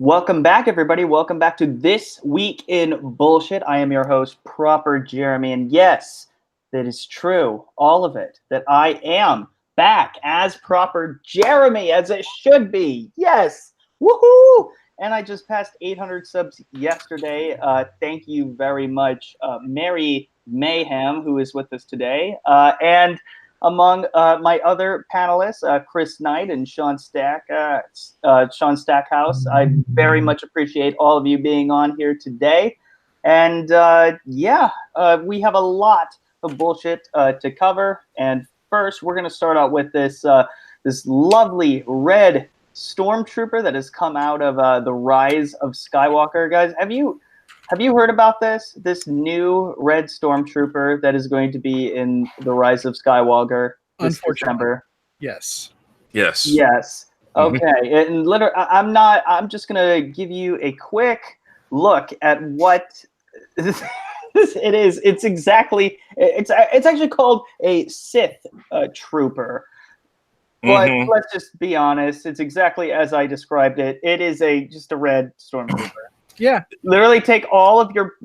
Welcome back, everybody. Welcome back to This Week in Bullshit. I am your host, Proper Jeremy. And yes, that is true. All of it. That I am back as Proper Jeremy, as it should be. Yes. Woohoo! And I just passed 800 subs yesterday. Thank you very much, Mary Mayhem, who is with us today. And among my other panelists, Chris Knight and Sean Stackhouse. I very much appreciate all of you being on here today. And we have a lot of bullshit to cover. And first, we're going to start out with this lovely red stormtrooper that has come out of the Rise of Skywalker. Guys, have you heard about this new red stormtrooper that is going to be in the Rise of Skywalker this December? Yes. Okay, and literally, I'm just gonna give you a quick look at what it is. It's actually called a Sith trooper. But let's just be honest. It's exactly as I described it. It is just a red stormtrooper. Yeah. Literally take all of your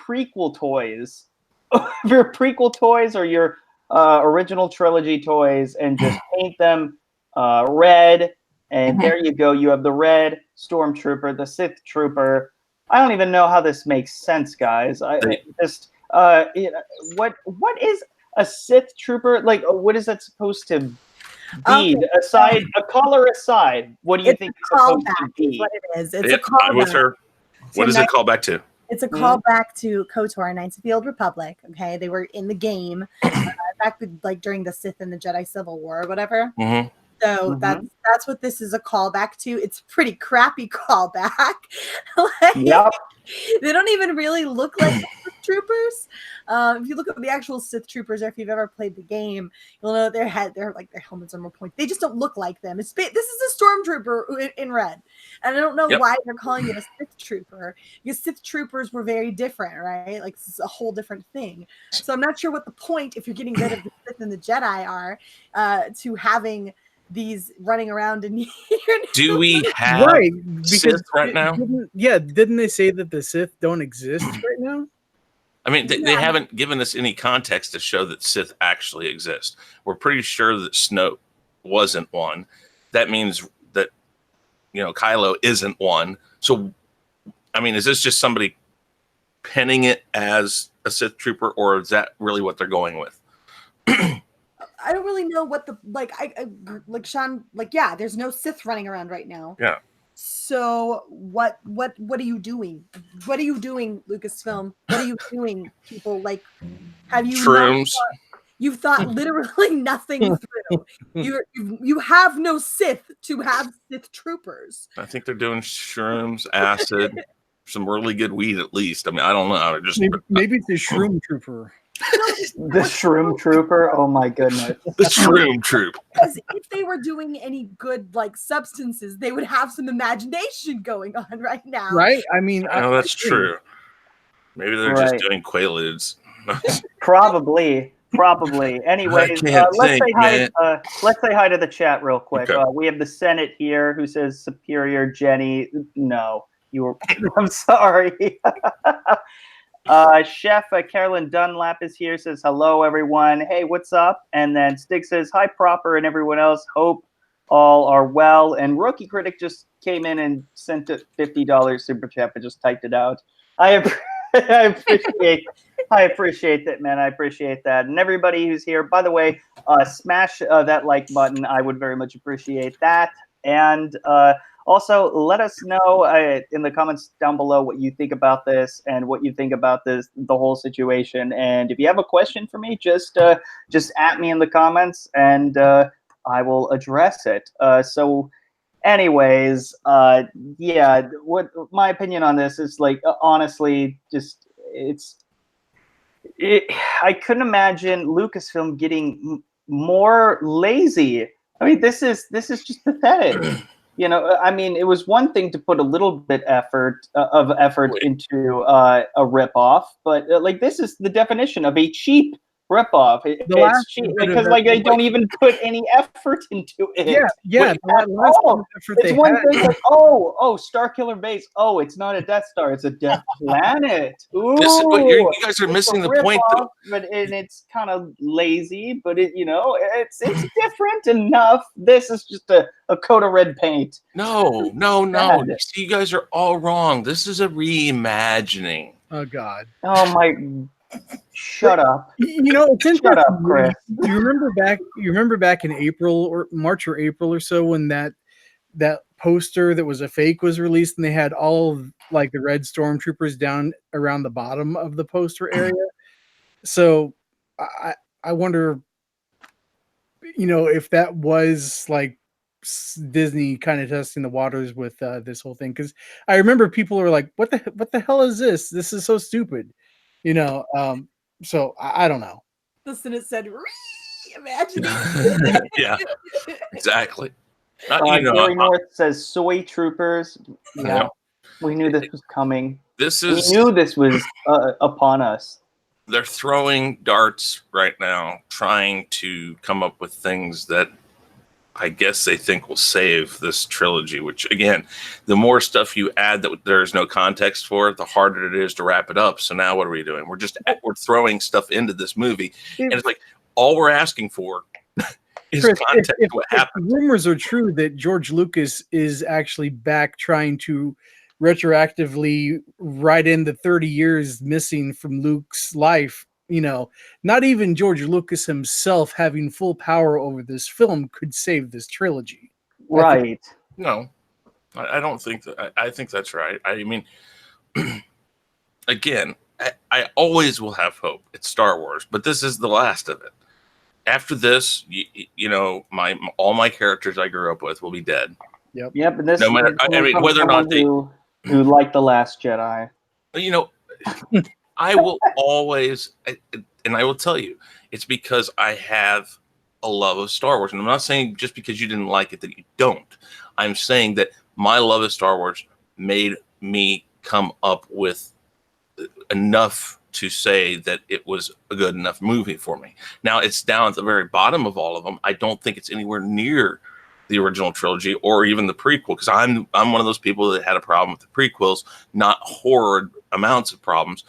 prequel toys, or your original trilogy toys, and just paint them red. And there you go. You have the red stormtrooper, the Sith trooper. I don't even know how this makes sense, guys. What is a Sith trooper like? What is that supposed to be? A color aside, what do you think it's supposed to be? What it is. It's a callback. What is it called back to? It's a callback to KOTOR, Knights of the Old Republic. Okay, they were in the game back during the Sith and the Jedi Civil War or whatever. So that's what this is a callback to. It's a pretty crappy callback. Yep. They don't even really look like Sith troopers. If you look at the actual Sith troopers, or if you've ever played the game, you'll know their helmets are more pointy. They just don't look like them. This is a stormtrooper in red, and I don't know why they're calling it a Sith trooper, because Sith troopers were very different, right? Like, this is a whole different thing. So I'm not sure what the point, if you're getting rid of the Sith and the Jedi, are to having these running around in here. Do we have Sith right now? Didn't they say that the Sith don't exist right now? I mean, they haven't given us any context to show that Sith actually exist. We're pretty sure that Snoke wasn't one. That means that, Kylo isn't one. So, I mean, is this just somebody penning it as a Sith trooper, or is that really what they're going with? I don't really know what Sean, there's no Sith running around right now. Yeah. So what are you doing? What are you doing, Lucasfilm? What are you doing, people? Like, have you shrooms? You've thought literally nothing through. You have no Sith to have Sith troopers. I think they're doing shrooms, acid, some really good weed at least. I mean, I don't know. Maybe it's a shroom trooper. The Shroom Trooper. Oh my goodness. The Shroom Troop. Because if they were doing any good substances, they would have some imagination going on right now. Right? I mean, that's true. Maybe they're just doing Quaaludes. Probably. Anyways, let's say hi to the chat real quick. Okay. We have the Senate here who says Superior Jenny. No, you were. I'm sorry. Chef Carolyn Dunlap is here, says hello everyone. Hey, what's up? And then Stig says hi, Proper, and everyone else. Hope all are well. And Rookie Critic just came in and sent a $50 super chat, but just typed it out. I appreciate that, man. I appreciate that. And everybody who's here, by the way, smash that like button. I would very much appreciate that. And also, let us know in the comments down below what you think about this and what you think about the whole situation. And if you have a question for me, just at me in the comments, and I will address it. Anyways, what my opinion on this is, honestly, I couldn't imagine Lucasfilm getting more lazy. I mean, this is just pathetic. I mean, it was one thing to put a little bit of effort into a ripoff, but this is the definition of a cheap ripoff. The It's last cheap bit of because it- they don't even put any effort into it. Yeah. Wait, The last bit of effort it's they one had. thing like, oh, Star Killer Base. Oh, it's not a Death Star. It's a Death Planet. Ooh, This is what you guys are it's missing a the point. ripoff, and it's kind of lazy, but it's different enough. This is just a coat of red paint. No. Bad. See, you guys are all wrong. This is a reimagining. Oh God. Oh my! Shut up! It's interesting. Shut up, Chris. You remember back in April or March or April or so when that poster that was a fake was released and they had all of like the red stormtroopers down around the bottom of the poster area. So I wonder, if that was like Disney kind of testing the waters with this whole thing, because I remember people were like, what the hell is this? This is so stupid. So I don't know. Listen, it said reimagining. Yeah, exactly. Gary North says soy troopers. Yeah, we knew this was coming. We knew this was upon us. They're throwing darts right now, trying to come up with things that I guess they think will save this trilogy, which again, the more stuff you add that there's no context for, the harder it is to wrap it up. So now what are we doing? We're throwing stuff into this movie, and it's like all we're asking for is Chris, context. if What happened? the rumors are true that George Lucas is actually back trying to retroactively write in the 30 years missing from Luke's life, not even George Lucas himself having full power over this film could save this trilogy. Right. No, I don't think that. I think that's right. I mean, again, I always will have hope. It's Star Wars, but this is the last of it. After this, all my characters I grew up with will be dead. Yep. And this No matter, whether or not they who like The Last Jedi. I will always, and I will tell you, it's because I have a love of Star Wars. And I'm not saying just because you didn't like it that you don't. I'm saying that my love of Star Wars made me come up with enough to say that it was a good enough movie for me. Now it's down at the very bottom of all of them. I don't think it's anywhere near the original trilogy or even the prequel, because I'm one of those people that had a problem with the prequels, not horrid amounts of problems.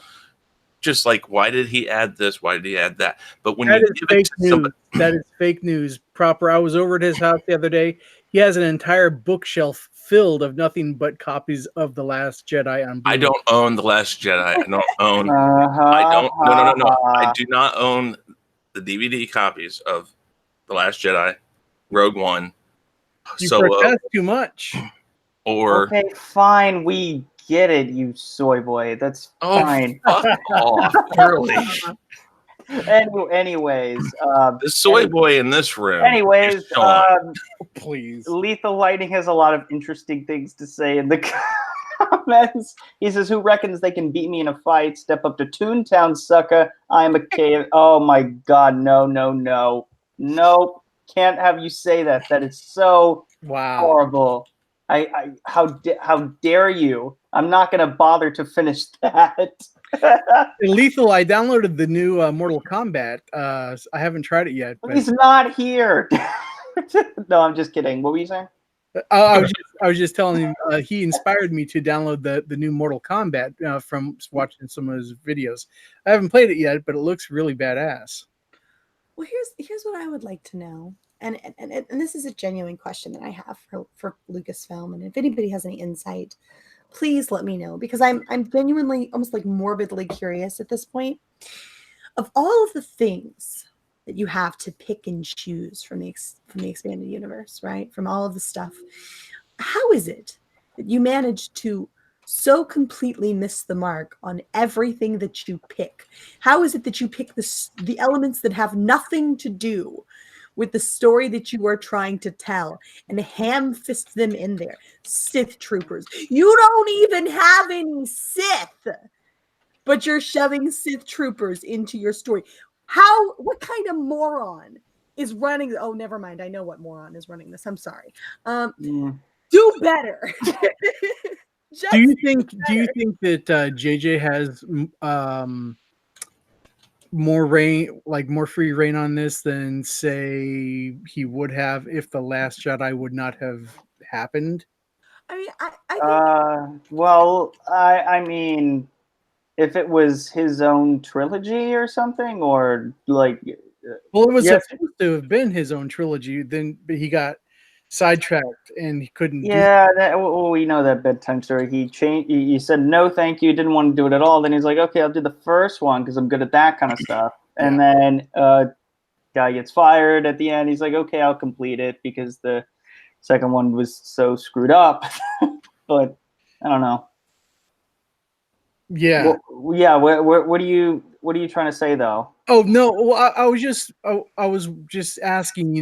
Just like, why did he add this? Why did he add that? But when that you is give fake it to news. somebody, That is fake news. Proper. I was over at his house the other day. He has an entire bookshelf filled of nothing but copies of The Last Jedi on Blu-ray. I don't own The Last Jedi. I don't own. I don't. No. I do not own the DVD copies of The Last Jedi, Rogue One, You Solo, protest too much. or Okay, fine. We get it, you soy boy. That's fine. Fuck off, really. Anyways, The soy boy in this room. Anyways, please. Lethal Lightning has a lot of interesting things to say in the comments. He says, "Who reckons they can beat me in a fight? Step up to Toontown, sucker. I am a cave." Oh my God, no. Nope. Can't have you say that. That is so horrible. How dare you? I'm not going to bother to finish that. Lethal, I downloaded the new Mortal Kombat. I haven't tried it yet. But... He's not here. No, I'm just kidding. What were you saying? I was just telling him he inspired me to download the new Mortal Kombat from watching some of his videos. I haven't played it yet, but it looks really badass. Well, here's what I would like to know, and this is a genuine question that I have for Lucasfilm, and if anybody has any insight, please let me know, because I'm genuinely almost like morbidly curious at this point. Of all of the things that you have to pick and choose from the expanded universe, right? From all of the stuff, how is it that you manage to so completely miss the mark on everything that you pick? How is it that you pick the elements that have nothing to do with the story that you are trying to tell and ham-fist them in there? Sith troopers. You don't even have any Sith, but you're shoving Sith troopers into your story. What kind of moron is running? Oh, never mind. I know what moron is running this. I'm sorry. Do better. Do you think that JJ has more reign, like more free reign on this than say he would have if the Last Jedi would not have happened? I mean, I think Well, I mean, if it was his own trilogy or something, or like, Well, it was yes, supposed to have been his own trilogy, then but he got sidetracked and he couldn't do. yeah, well, we know that bedtime story. He changed. He said no, thank you. Didn't want to do it at all. Then he's like, okay, I'll do the first one because I'm good at that kind of stuff. And then guy gets fired at the end. He's like, okay, I'll complete it because the second one was so screwed up. But I don't know. Yeah. Well, yeah. What are you trying to say though? Oh no. Well, I was just asking.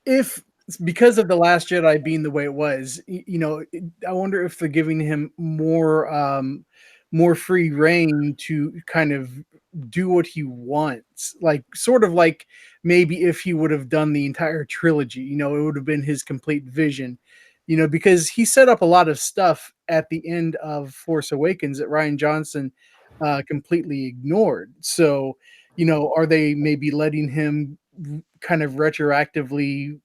If because of the Last Jedi being the way it was, I wonder if they're giving him more free reign to kind of do what he wants, like sort of like maybe if he would have done the entire trilogy, it would have been his complete vision, because he set up a lot of stuff at the end of Force Awakens that Ryan Johnson completely ignored. So, are they maybe letting him kind of retroactively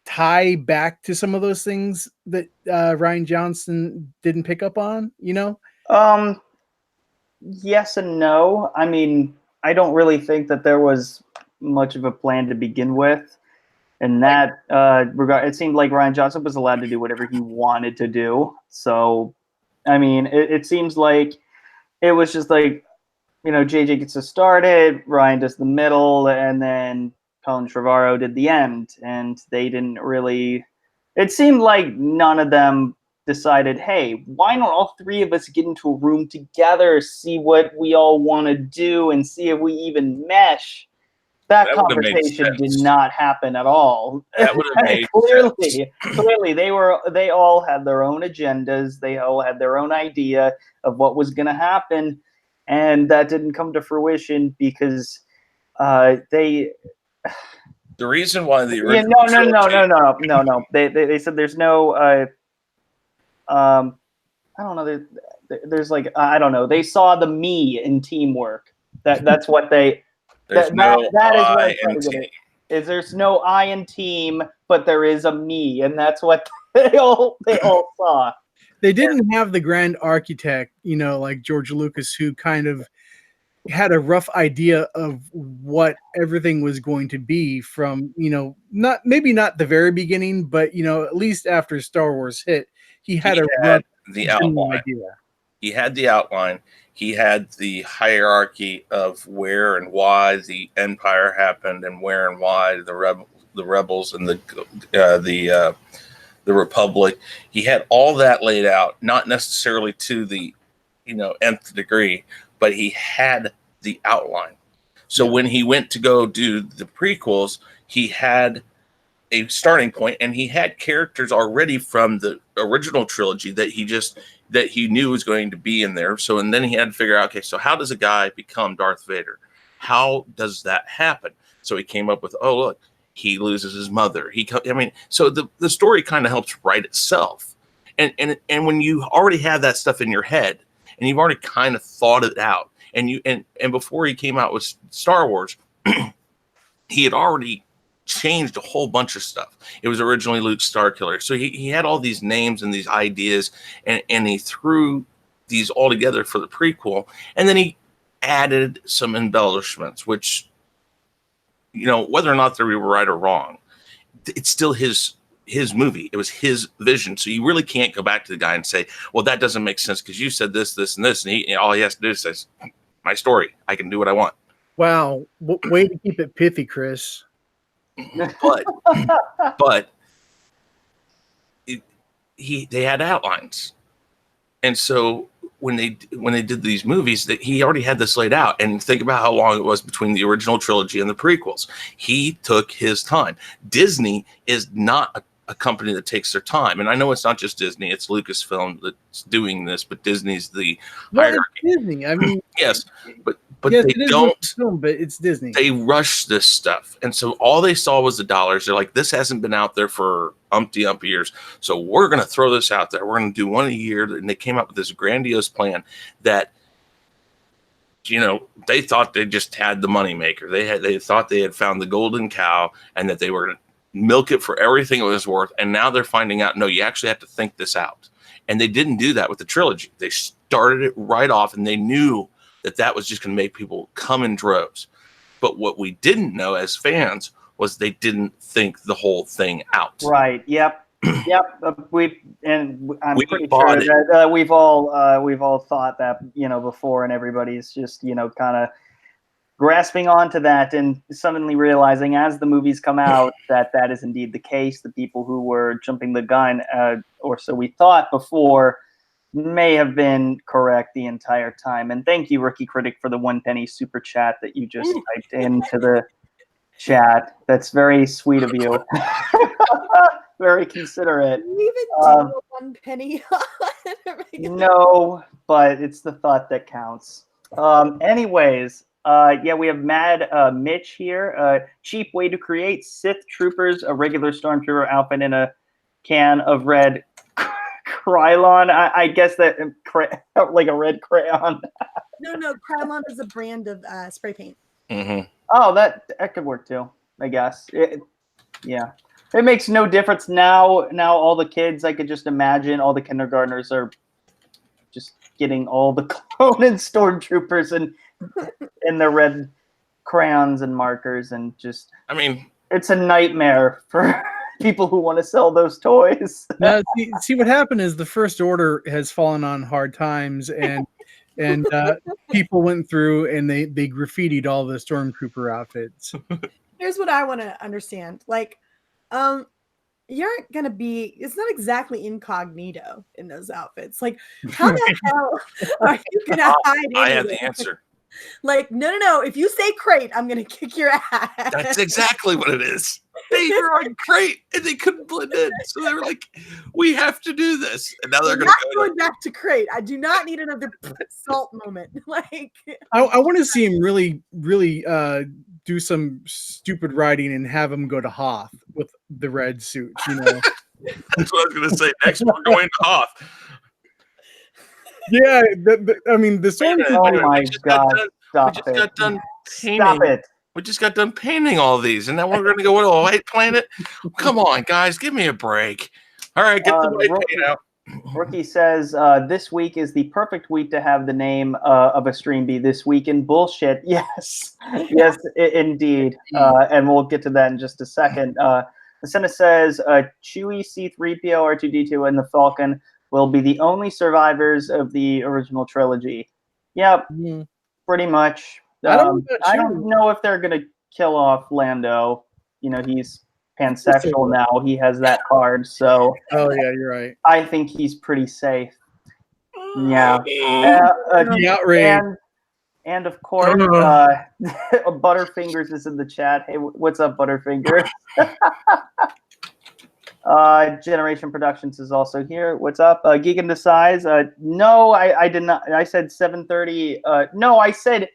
tie back to some of those things that Ryan Johnson didn't pick up on, Um, yes and no. I mean, I don't really think that there was much of a plan to begin with. In that regard, it seemed like Ryan Johnson was allowed to do whatever he wanted to do. So, I mean, it seems like it was just like, JJ gets us started, Ryan does the middle, and then Colin Trevorrow did the end. And they didn't really. It seemed like none of them decided, hey, why don't all three of us get into a room together, see what we all want to do, and see if we even mesh. That conversation did not happen at all. That would have made clearly, they all had their own agendas. They all had their own idea of what was going to happen, and that didn't come to fruition because they. The reason why the Yeah, no. They said there's no. I don't know. There's like I don't know. They saw the me in teamwork. That's what they. There's no I in team. There's no I in team, but there is a me, and that's what they all saw. They didn't have the grand architect, like George Lucas, who kind of had a rough idea of what everything was going to be from, not the very beginning, but at least after Star Wars hit, he had the outline. Idea. He had the outline. He had the hierarchy of where and why the Empire happened, and where and why the rebels and the Republic. He had all that laid out, not necessarily to the nth degree, but he had the outline. So when he went to go do the prequels, he had a starting point, and he had characters already from the original trilogy that he knew was going to be in there. So, and then he had to figure out, okay, so how does a guy become Darth Vader? How does that happen? So he came up with, oh, look, he loses his mother. So the story kind of helps write itself. And when you already have that stuff in your head and you've already kind of thought it out, and before he came out with Star Wars, he had already changed a whole bunch of stuff. It was originally Luke Starkiller. So he had all these names and these ideas, and he threw these all together for the prequel. And then he added some embellishments, which, whether or not they were right or wrong, it's still his movie. It was his vision. So you really can't go back to the guy and say, well, that doesn't make sense because you said this, this, and this. And all he has to do is say, my story. I can do what I want. Wow. Way to keep it pithy, Chris. But they had outlines, and so when they did these movies, that he already had this laid out. And think about how long it was between the original trilogy and the prequels. He took his time. Disney is not a company that takes their time, and I know it's not just Disney; it's Lucasfilm that's doing this, but Disney's the hierarchy. Disney, I mean, yes, but yes, they don't. Lucasfilm, but it's Disney. They rush this stuff, and so all they saw was the dollars. They're like, "This hasn't been out there for umpty years, so we're going to throw this out there. We're going to do one a year." And they came up with this grandiose plan that they thought they just had the moneymaker. They thought they had found the golden cow and that they were going to milk it for everything it was worth. And now they're finding out, no, you actually have to think this out. And they didn't do that with the trilogy. They started it right off, and they knew that was just going to make people come in droves. But what we didn't know as fans was they didn't think the whole thing out. Right. Yep. Yep. I'm pretty sure bought it. that we've all thought that before, and everybody's just kind of grasping onto that and suddenly realizing as the movies come out that is indeed the case. The people who were jumping the gun, or so we thought before, may have been correct the entire time. And thank you, Rookie Critic, for the 1 penny super chat that you just typed into the chat. That's very sweet of you. Very considerate. We even do 1 penny. No, but it's the thought that counts. Anyways, we have Mad Mitch here. Cheap way to create Sith troopers, a regular stormtrooper outfit in a can of red Krylon. I guess that like a red crayon. No, Krylon is a brand of spray paint. Mm-hmm. Oh, that could work too, I guess. It makes no difference now. Now all the kids, I could just imagine all the kindergartners are just getting all the clone and stormtroopers and their red crayons and markers, and just it's a nightmare for people who want to sell those toys. Now, see what happened is the First Order has fallen on hard times, and people went through and they graffitied all the stormtrooper outfits. Here's what I want to understand. Like, you aren't gonna be. It's not exactly incognito in those outfits. Like, how the hell are you gonna hide? I have the answer. Like, no. If you say crate, I'm gonna kick your ass. That's exactly what it is. They were on crate and they couldn't blend in, so they were like, "We have to do this." And now they're going back to crate. I do not need another salt moment. Like, I want to see him really do some stupid writing and have him go to Hoth with the red suit. That's what I was going to say. Next, we're going to Hoth. Yeah, the storm. Oh my God! Stop it! We just got done painting all these, and now we're going to go to a white planet. Come on, guys, give me a break. All right, get the white paint out. Rookie says this week is the perfect week to have the name of a stream be This Week in Bullshit. Yes, indeed, and we'll get to that in just a second. Senna says Chewie, C-3PO, R2-D2, and the Falcon will be the only survivors of the original trilogy. Yep, pretty much. I don't know if they're gonna kill off Lando. He's pansexual now. He has that card, so. Oh yeah, you're right. I think he's pretty safe. Yeah. The outrage. And of course, Butterfingers is in the chat. Hey, what's up, Butterfingers? Generation Productions is also here. What's up? Geek in the Size. No, I did not. I said 7:30. No, I said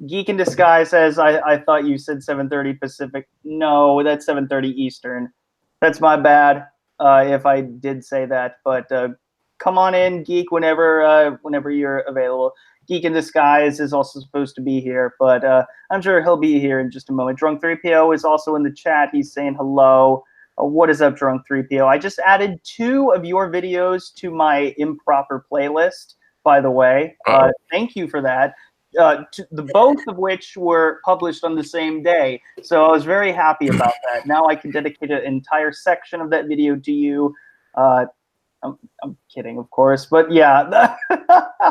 Geek in Disguise says I thought you said 7:30 Pacific. No, that's 7:30 Eastern. That's my bad if I did say that. But come on in, Geek, whenever you're available. Geek in Disguise is also supposed to be here, but I'm sure he'll be here in just a moment. Drunk 3PO is also in the chat. He's saying hello. What is up, Drunk 3PO? I just added 2 of your videos to my improper playlist, by the way. Thank you for that. Both of which were published on the same day. So I was very happy about that. Now I can dedicate an entire section of that video to you. I'm kidding, of course. But yeah,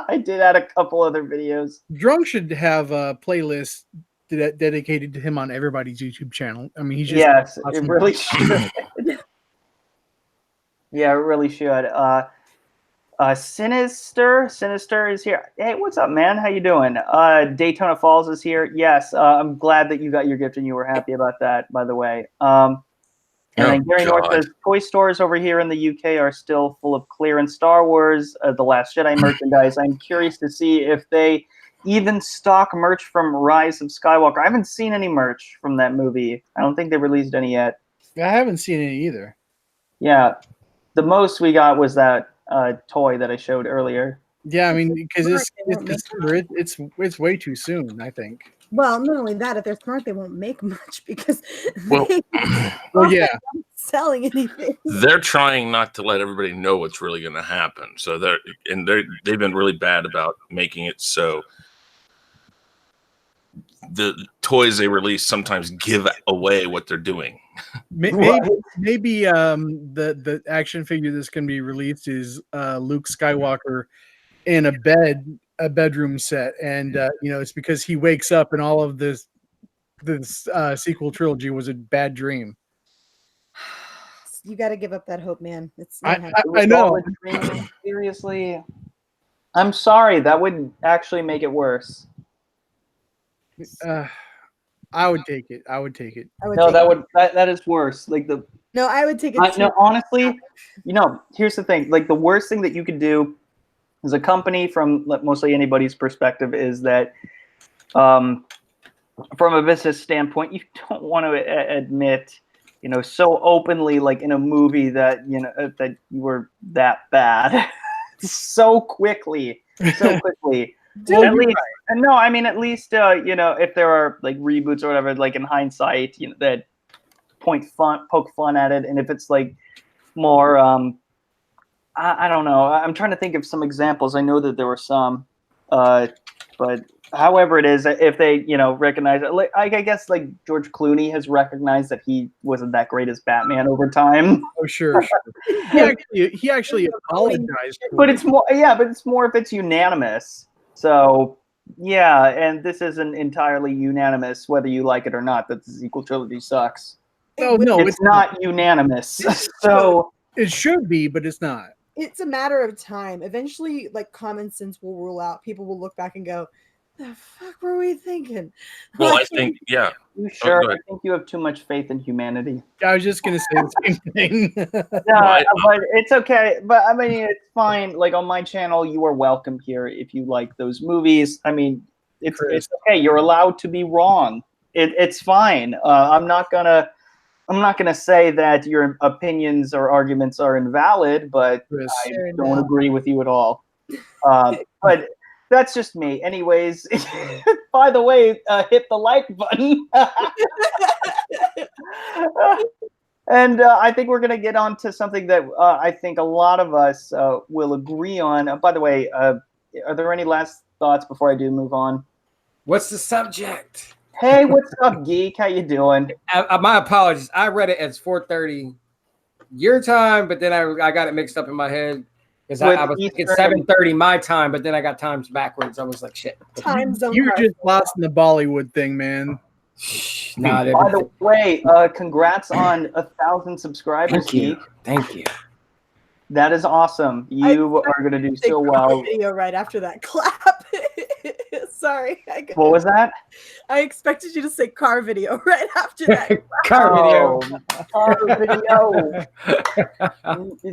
I did add a couple other videos. Drunk should have a playlist dedicated to him on everybody's YouTube channel. I mean, he's just awesome. It really should. Yeah, it really should. Sinister is here. Hey, what's up, man? How you doing? Daytona Falls is here. Yes, I'm glad that you got your gift and you were happy about that, by the way. And then Gary North says, toy stores over here in the UK are still full of clearance Star Wars, The Last Jedi merchandise. I'm curious to see if they even stock merch from Rise of Skywalker. I haven't seen any merch from that movie. I don't think they released any yet. I haven't seen any either. Yeah. The most we got was that toy that I showed earlier. Yeah, I mean, because Smart, it's they won't make December. It's way too soon, I think. Well, not only that, if they're smart, they won't make much because Well, they Well, yeah. aren't selling anything. they're trying not to let everybody know what's really going to happen. So they've been really bad about making it so the toys they release sometimes give away what they're doing. Maybe the action figure that's going to be released is Luke Skywalker in a bedroom set, and it's because he wakes up and all of this sequel trilogy was a bad dream. You got to give up that hope, man. It's I, not I, happening. I know. Seriously, I'm sorry. That would actually make it worse. I would take it. I would take it. No, that is worse. Like No, I would take it. no, honestly, here's the thing. Like the worst thing that you could do as a company, from mostly anybody's perspective, is that from a business standpoint, you don't want to admit, so openly, like in a movie, that that you were that bad so quickly. Well, At least, no, I mean, at least if there are like reboots or whatever, like in hindsight, that poke fun at it, and if it's like more, I don't know. I'm trying to think of some examples. I know that there were some, but however it is, if they recognize it, like I guess like George Clooney has recognized that he wasn't that great as Batman over time. Oh, sure. He actually apologized. But it's more, if it's unanimous. So yeah, and this isn't entirely unanimous, whether you like it or not, that the sequel trilogy sucks. Oh no, it's not unanimous. So it should be, but it's not. It's a matter of time. Eventually, like common sense will rule out. People will look back and go, "The fuck were we thinking?" Well, I think, yeah. You sure? I think you have too much faith in humanity. I was just gonna say the same thing. No, but it's okay. But I mean, it's fine. Like on my channel, you are welcome here if you like those movies. I mean, it's okay. You're allowed to be wrong. It's fine. I'm not gonna say that your opinions or arguments are invalid, but I don't agree with you at all. But that's just me. Anyways, by the way, hit the like button. And I think we're going to get on to something that I think a lot of us will agree on. By the way, are there any last thoughts before I do move on? What's the subject? Hey, what's up, Geek? How you doing? My apologies. I read it as 4:30 your time, but then I got it mixed up in my head because I was thinking 7:30 my time, but then I got times backwards. I was like, shit. Time zone. You're just lost in the Bollywood thing, man. By the way, congrats on 1,000 subscribers, Geek. Thank you. That is awesome. You are going to do so well. Video right after that clap. Sorry. What was that? I expected you to say car video right after that. Car video.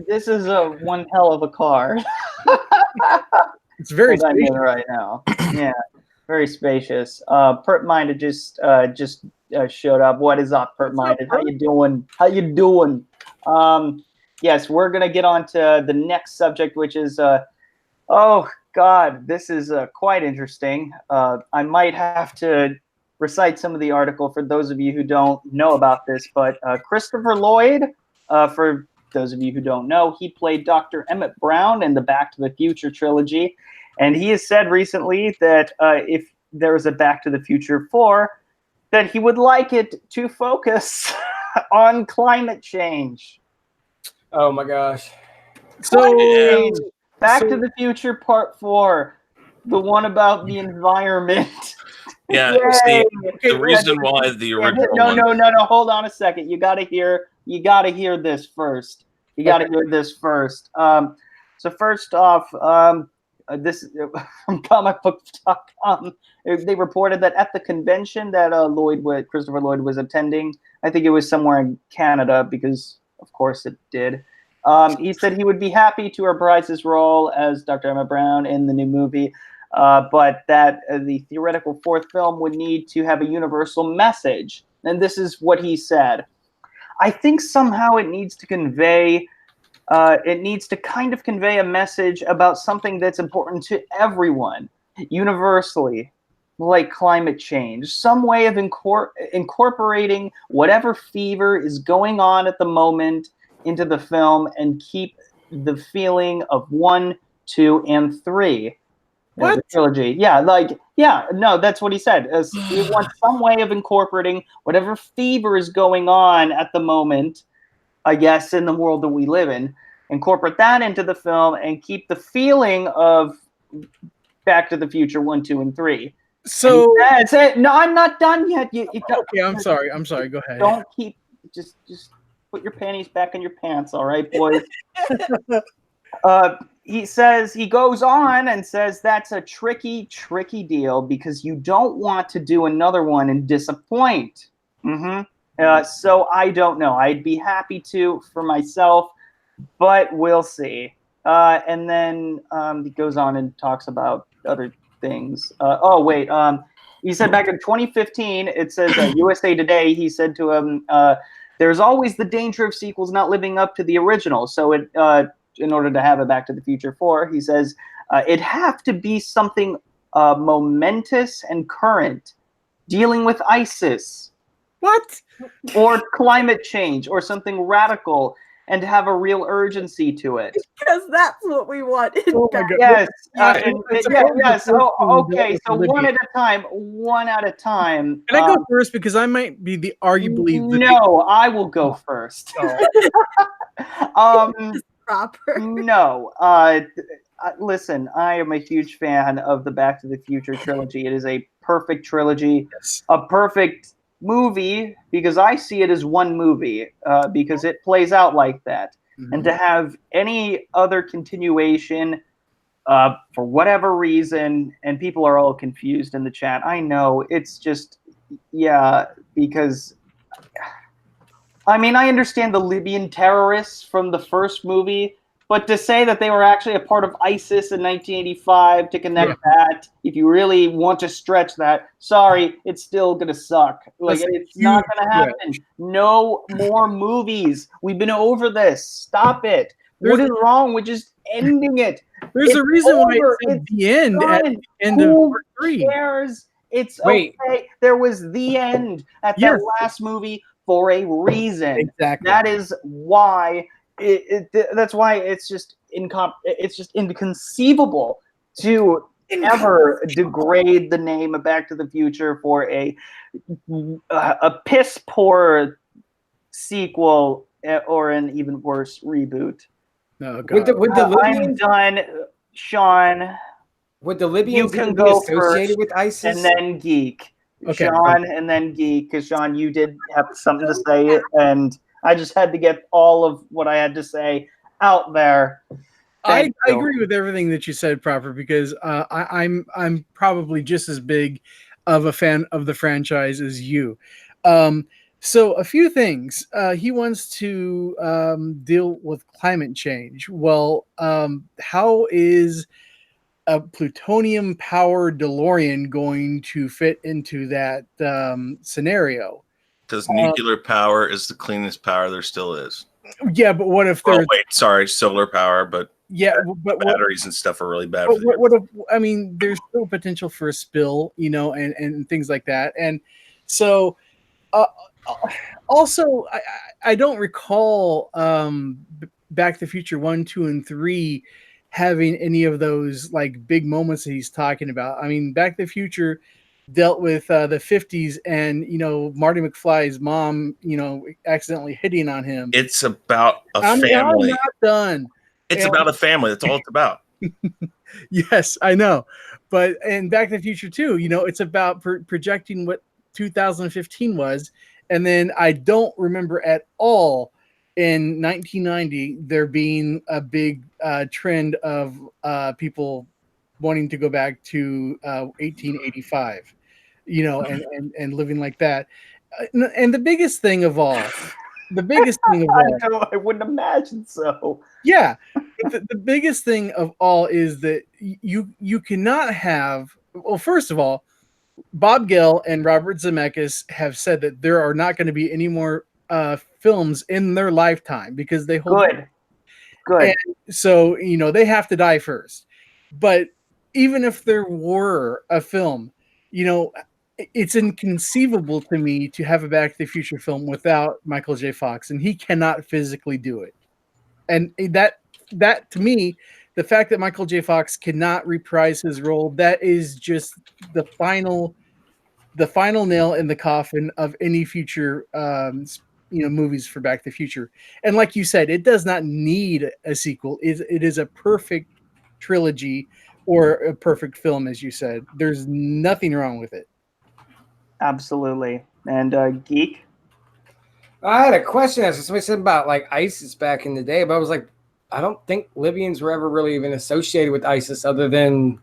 This is one hell of a car. It's very spacious right now. Yeah, very spacious. Pert Minded just showed up. What is up, Pert Minded? How you doing? Yes, we're gonna get on to the next subject, which is oh God, this is quite interesting. I might have to recite some of the article for those of you who don't know about this, but Christopher Lloyd, for those of you who don't know, he played Dr. Emmett Brown in the Back to the Future trilogy, and he has said recently that if there is a Back to the Future 4, that he would like it to focus on climate change. Oh my gosh. So Back to the Future Part 4, the one about the environment. Yeah, see, the reason why the original No, hold on a second. You gotta hear this first. So first off, this from comicbook.com, they reported that at the convention that Christopher Lloyd was attending, I think it was somewhere in Canada, because of course it did. He said he would be happy to reprise his role as Dr. Emmett Brown in the new movie, but that the theoretical fourth film would need to have a universal message. And this is what he said. I think somehow it needs to convey it needs to kind of convey a message about something that's important to everyone, universally, like climate change. Some way of incorporating whatever fever is going on at the moment into the film and keep the feeling of 1, 2, and 3. What? The trilogy. Yeah, no, that's what he said. He wants some way of incorporating whatever fever is going on at the moment, I guess, in the world that we live in. Incorporate that into the film and keep the feeling of Back to the Future 1, 2, and 3. So that's it. No, I'm not done yet. Okay, I'm sorry. Go ahead. Don't keep just put your panties back in your pants, all right, boys. He goes on and says that's a tricky deal because you don't want to do another one and disappoint. So I don't know. I'd be happy to for myself, but we'll see. And then he goes on and talks about other things. He said back in 2015, it says USA Today, he said to him, there's always the danger of sequels not living up to the original. So in order to have a Back to the Future 4, he says, it'd have to be something momentous and current, dealing with ISIS. What? Or climate change or something radical and have a real urgency to it. Because that's what we want. Oh my God. Yes. Yes. Okay. So one at a time. Can I go first because I might be the arguably No, I will go first. Proper. No. Listen, I am a huge fan of the Back to the Future trilogy. It is a perfect trilogy, a perfect movie, because I see it as one movie, because it plays out like that. And to have any other continuation, for whatever reason, and people are all confused in the chat. I know, it's just, because, I mean, I understand the Libyan terrorists from the first movie, but to say that they were actually a part of ISIS in 1985, to connect that, if you really want to stretch that, sorry, it's still going to suck. Like, it's not going to happen. No more movies. We've been over this. Stop it. What is wrong with just ending it? There's a reason why it's at the end, at the end of part 3. Who cares? It's okay. There was the end at that last movie for a reason. Exactly. That is why... that's why it's just inconceivable to ever degrade the name of Back to the Future for a piss poor sequel or an even worse reboot. No, God. With the Libyans, I'm done, Sean. Would the Libyans you can even go be associated first, with ISIS? and then Geek. Okay. Sean, and then Geek, because Sean, you did have something to say, and I just had to get all of what I had to say out there. I agree with everything that you said, Proper, because I'm probably just as big of a fan of the franchise as you. So a few things. He wants to deal with climate change. Well, how is a plutonium-powered DeLorean going to fit into that scenario? Because nuclear power is the cleanest power there still is. Yeah, but what if there's... Oh, wait, sorry, solar power, but but batteries and stuff are really bad. What if, I mean, there's still potential for a spill, and things like that. And so, also, I don't recall Back to the Future 1, 2, and 3 having any of those like big moments that he's talking about. I mean, Back to the Future dealt with the 50s and Marty McFly's mom accidentally hitting on him. It's about a family. I'm not done. It's about a family. That's all it's about. Yes, I know. But in Back to the Future 2, it's about projecting what 2015 was. And then I don't remember at all in 1990 there being a big trend of people wanting to go back to 1885, and living like that. And the biggest thing of all, I wouldn't imagine so. Yeah, the biggest thing of all is that you cannot have. Well, first of all, Bob Gale and Robert Zemeckis have said that there are not going to be any more films in their lifetime because they hold. Good. Good. And so, they have to die first. But even if there were a film, it's inconceivable to me to have a Back to the Future film without Michael J. Fox, and he cannot physically do it. And that to me, the fact that Michael J. Fox cannot reprise his role, that is just the final nail in the coffin of any future movies for Back to the Future. And like you said, it does not need a sequel. It is a perfect trilogy or a perfect film, as you said. There's nothing wrong with it. Absolutely. And Geek? I had a question as somebody said about like ISIS back in the day, but I was like, I don't think Libyans were ever really even associated with ISIS other than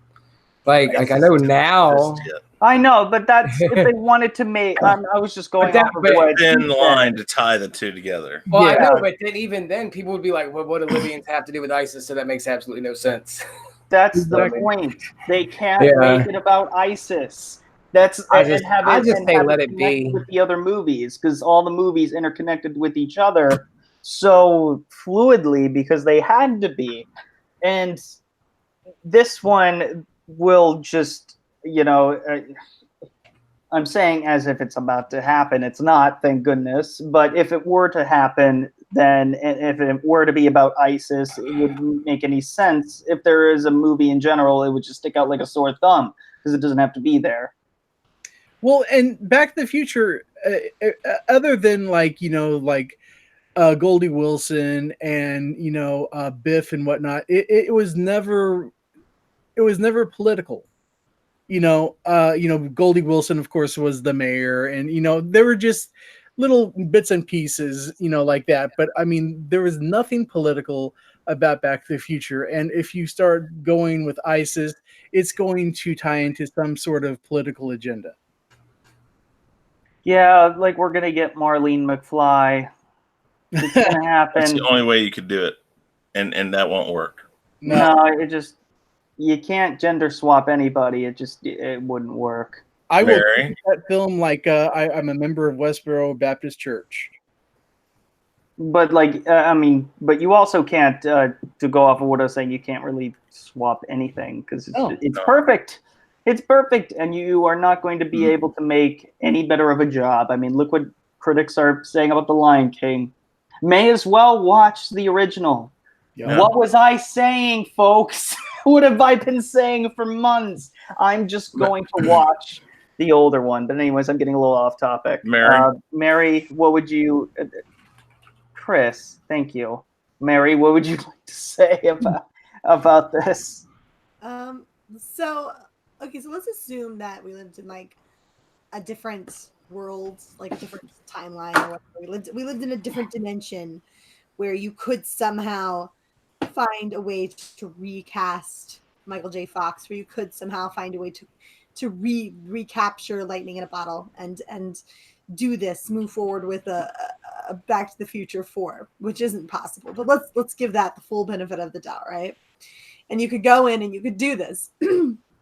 like I know now. I know, but that's if they wanted to make. I was just going off of what thin line to tie the two together. Well, I know, but then even then, people would be like, "Well, what do Libyans have to do with ISIS?" So that makes absolutely no sense. That's the point. They can't make it about ISIS. I just say let it be with the other movies because all the movies interconnected with each other so fluidly because they had to be, and this one will just I'm saying as if it's about to happen. It's not, thank goodness. But if it were to happen, then if it were to be about ISIS, it wouldn't make any sense. If there is a movie in general, it would just stick out like a sore thumb because it doesn't have to be there. Well, and Back to the Future, other than Goldie Wilson and Biff and whatnot, it was never political. Goldie Wilson, of course, was the mayor, and there were just little bits and pieces, like that. But I mean, there was nothing political about Back to the Future. And if you start going with ISIS, it's going to tie into some sort of political agenda. Yeah, like we're gonna get Marlene McFly. It's gonna happen. That's the only way you could do it, and that won't work. No, you can't gender swap anybody. It wouldn't work. I will treat that film like I'm a member of Westboro Baptist Church. But but you also can't, to go off of what I was saying, you can't really swap anything because it's perfect. It's perfect, and you are not going to be able to make any better of a job. I mean, look what critics are saying about The Lion King. May as well watch the original. Yeah. What was I saying, folks? What have I been saying for months? I'm just going to watch the older one. But anyways, I'm getting a little off topic. Mary, what would you... Chris, thank you. Mary, what would you like to say about this? Okay, so let's assume that we lived in like a different world, like a different timeline or whatever. We lived in a different dimension where you could somehow find a way to recast Michael J. Fox, where you could somehow find a way to recapture lightning in a bottle and do this, move forward with a Back to the Future 4, which isn't possible. But let's give that the full benefit of the doubt, right? And you could go in and you could do this.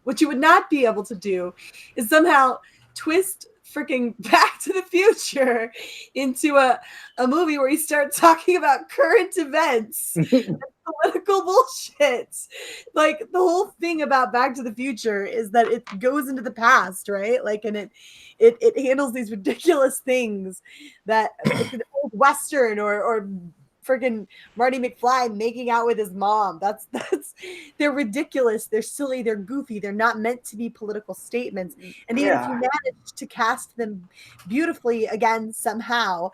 What you would not be able to do is somehow twist freaking Back to the Future into a movie where you start talking about current events and political bullshit. Like the whole thing about Back to the Future is that it goes into the past, right? Like, and it handles these ridiculous things that like an old Western or freaking Marty McFly making out with his mom. That's they're ridiculous. They're silly. They're goofy. They're not meant to be political statements. And even if you manage to cast them beautifully again somehow,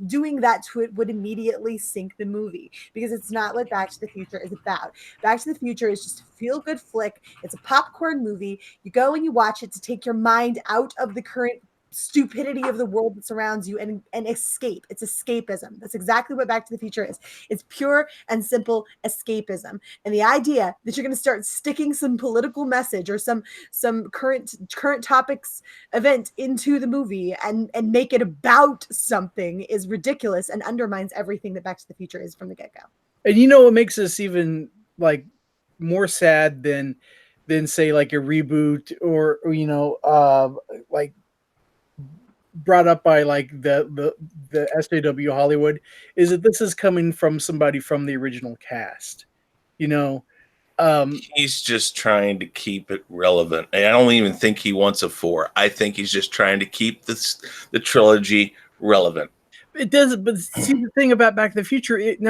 doing that to it would immediately sink the movie because it's not what Back to the Future is about. Back to the Future is just a feel-good flick. It's a popcorn movie. You go and you watch it to take your mind out of the current stupidity of the world that surrounds you and escape. It's escapism. That's exactly what Back to the Future is. It's pure and simple escapism. And the idea that you're going to start sticking some political message or some current topics event into the movie and make it about something is ridiculous and undermines everything that Back to the Future is from the get-go. And what makes this even like more sad than say like a reboot or like brought up by like the SJW Hollywood is that this is coming from somebody from the original cast. You know, He's just trying to keep it relevant. And I don't even think he wants a 4. I think he's just trying to keep the trilogy relevant. it doesn't. But see, the thing about Back to the Future, it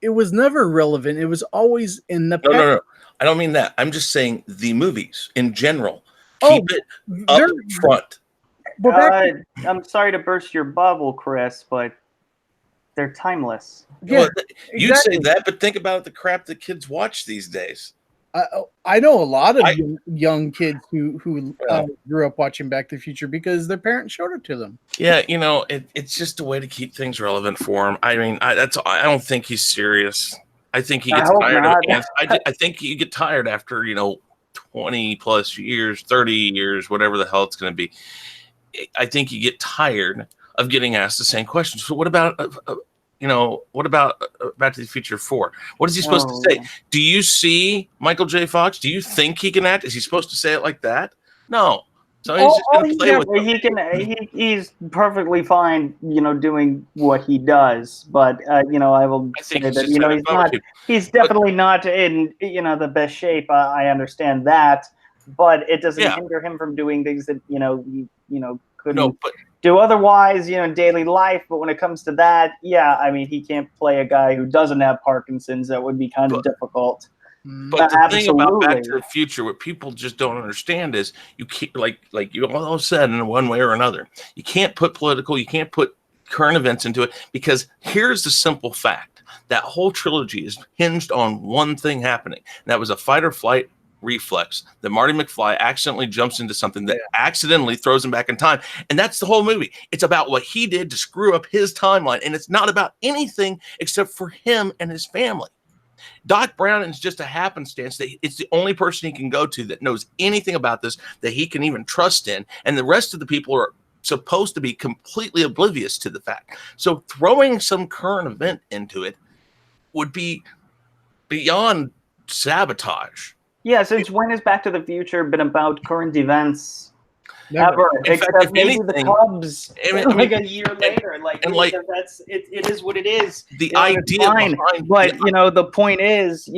was never relevant. It was always in the past. No. I don't mean that. I'm just saying the movies in general. Oh, Keep it up front. I'm sorry to burst your bubble, Chris, but they're timeless. Yeah, Well, you exactly. say that, but think about the crap that kids watch these days. I know a lot of young kids who Yeah. grew up watching Back to the Future because their parents showed it to them. Yeah, it's just a way to keep things relevant for him. I mean, I don't think he's serious. I think he gets tired of it. I think you get tired after 20 plus years, 30 years, whatever the hell it's going to be. I think you get tired of getting asked the same question. So what about Back to the Future 4? What is he supposed to say? Do you see Michael J. Fox? Do you think he can act? Is he supposed to say it like that? No. So he's just going to play with it. He's perfectly fine, doing what he does. But I will say that he's definitely not in the best shape. I understand that, but it doesn't hinder him from doing things that couldn't do otherwise, in daily life. But when it comes to that, I mean, he can't play a guy who doesn't have Parkinson's. That would be kind of difficult. But the thing about Back to the Future, what people just don't understand is you can't, like you all said, in one way or another, you can't put political, you can't put current events into it, because here's the simple fact: that whole trilogy is hinged on one thing happening, and that was a fight or flight reflex that Marty McFly accidentally jumps into something that accidentally throws him back in time. And that's the whole movie. It's about what he did to screw up his timeline, and it's not about anything except for him and his family. Doc Brown is just a happenstance. That it's the only person he can go to that knows anything about this, that he can even trust in, and the rest of the people are supposed to be completely oblivious to the fact. So throwing some current event into it would be beyond sabotage. Yeah, since when has Back to the Future been about current events? Never. Ever, except maybe the Cubs, like a year later. It is what it is. The idea behind, but the point is,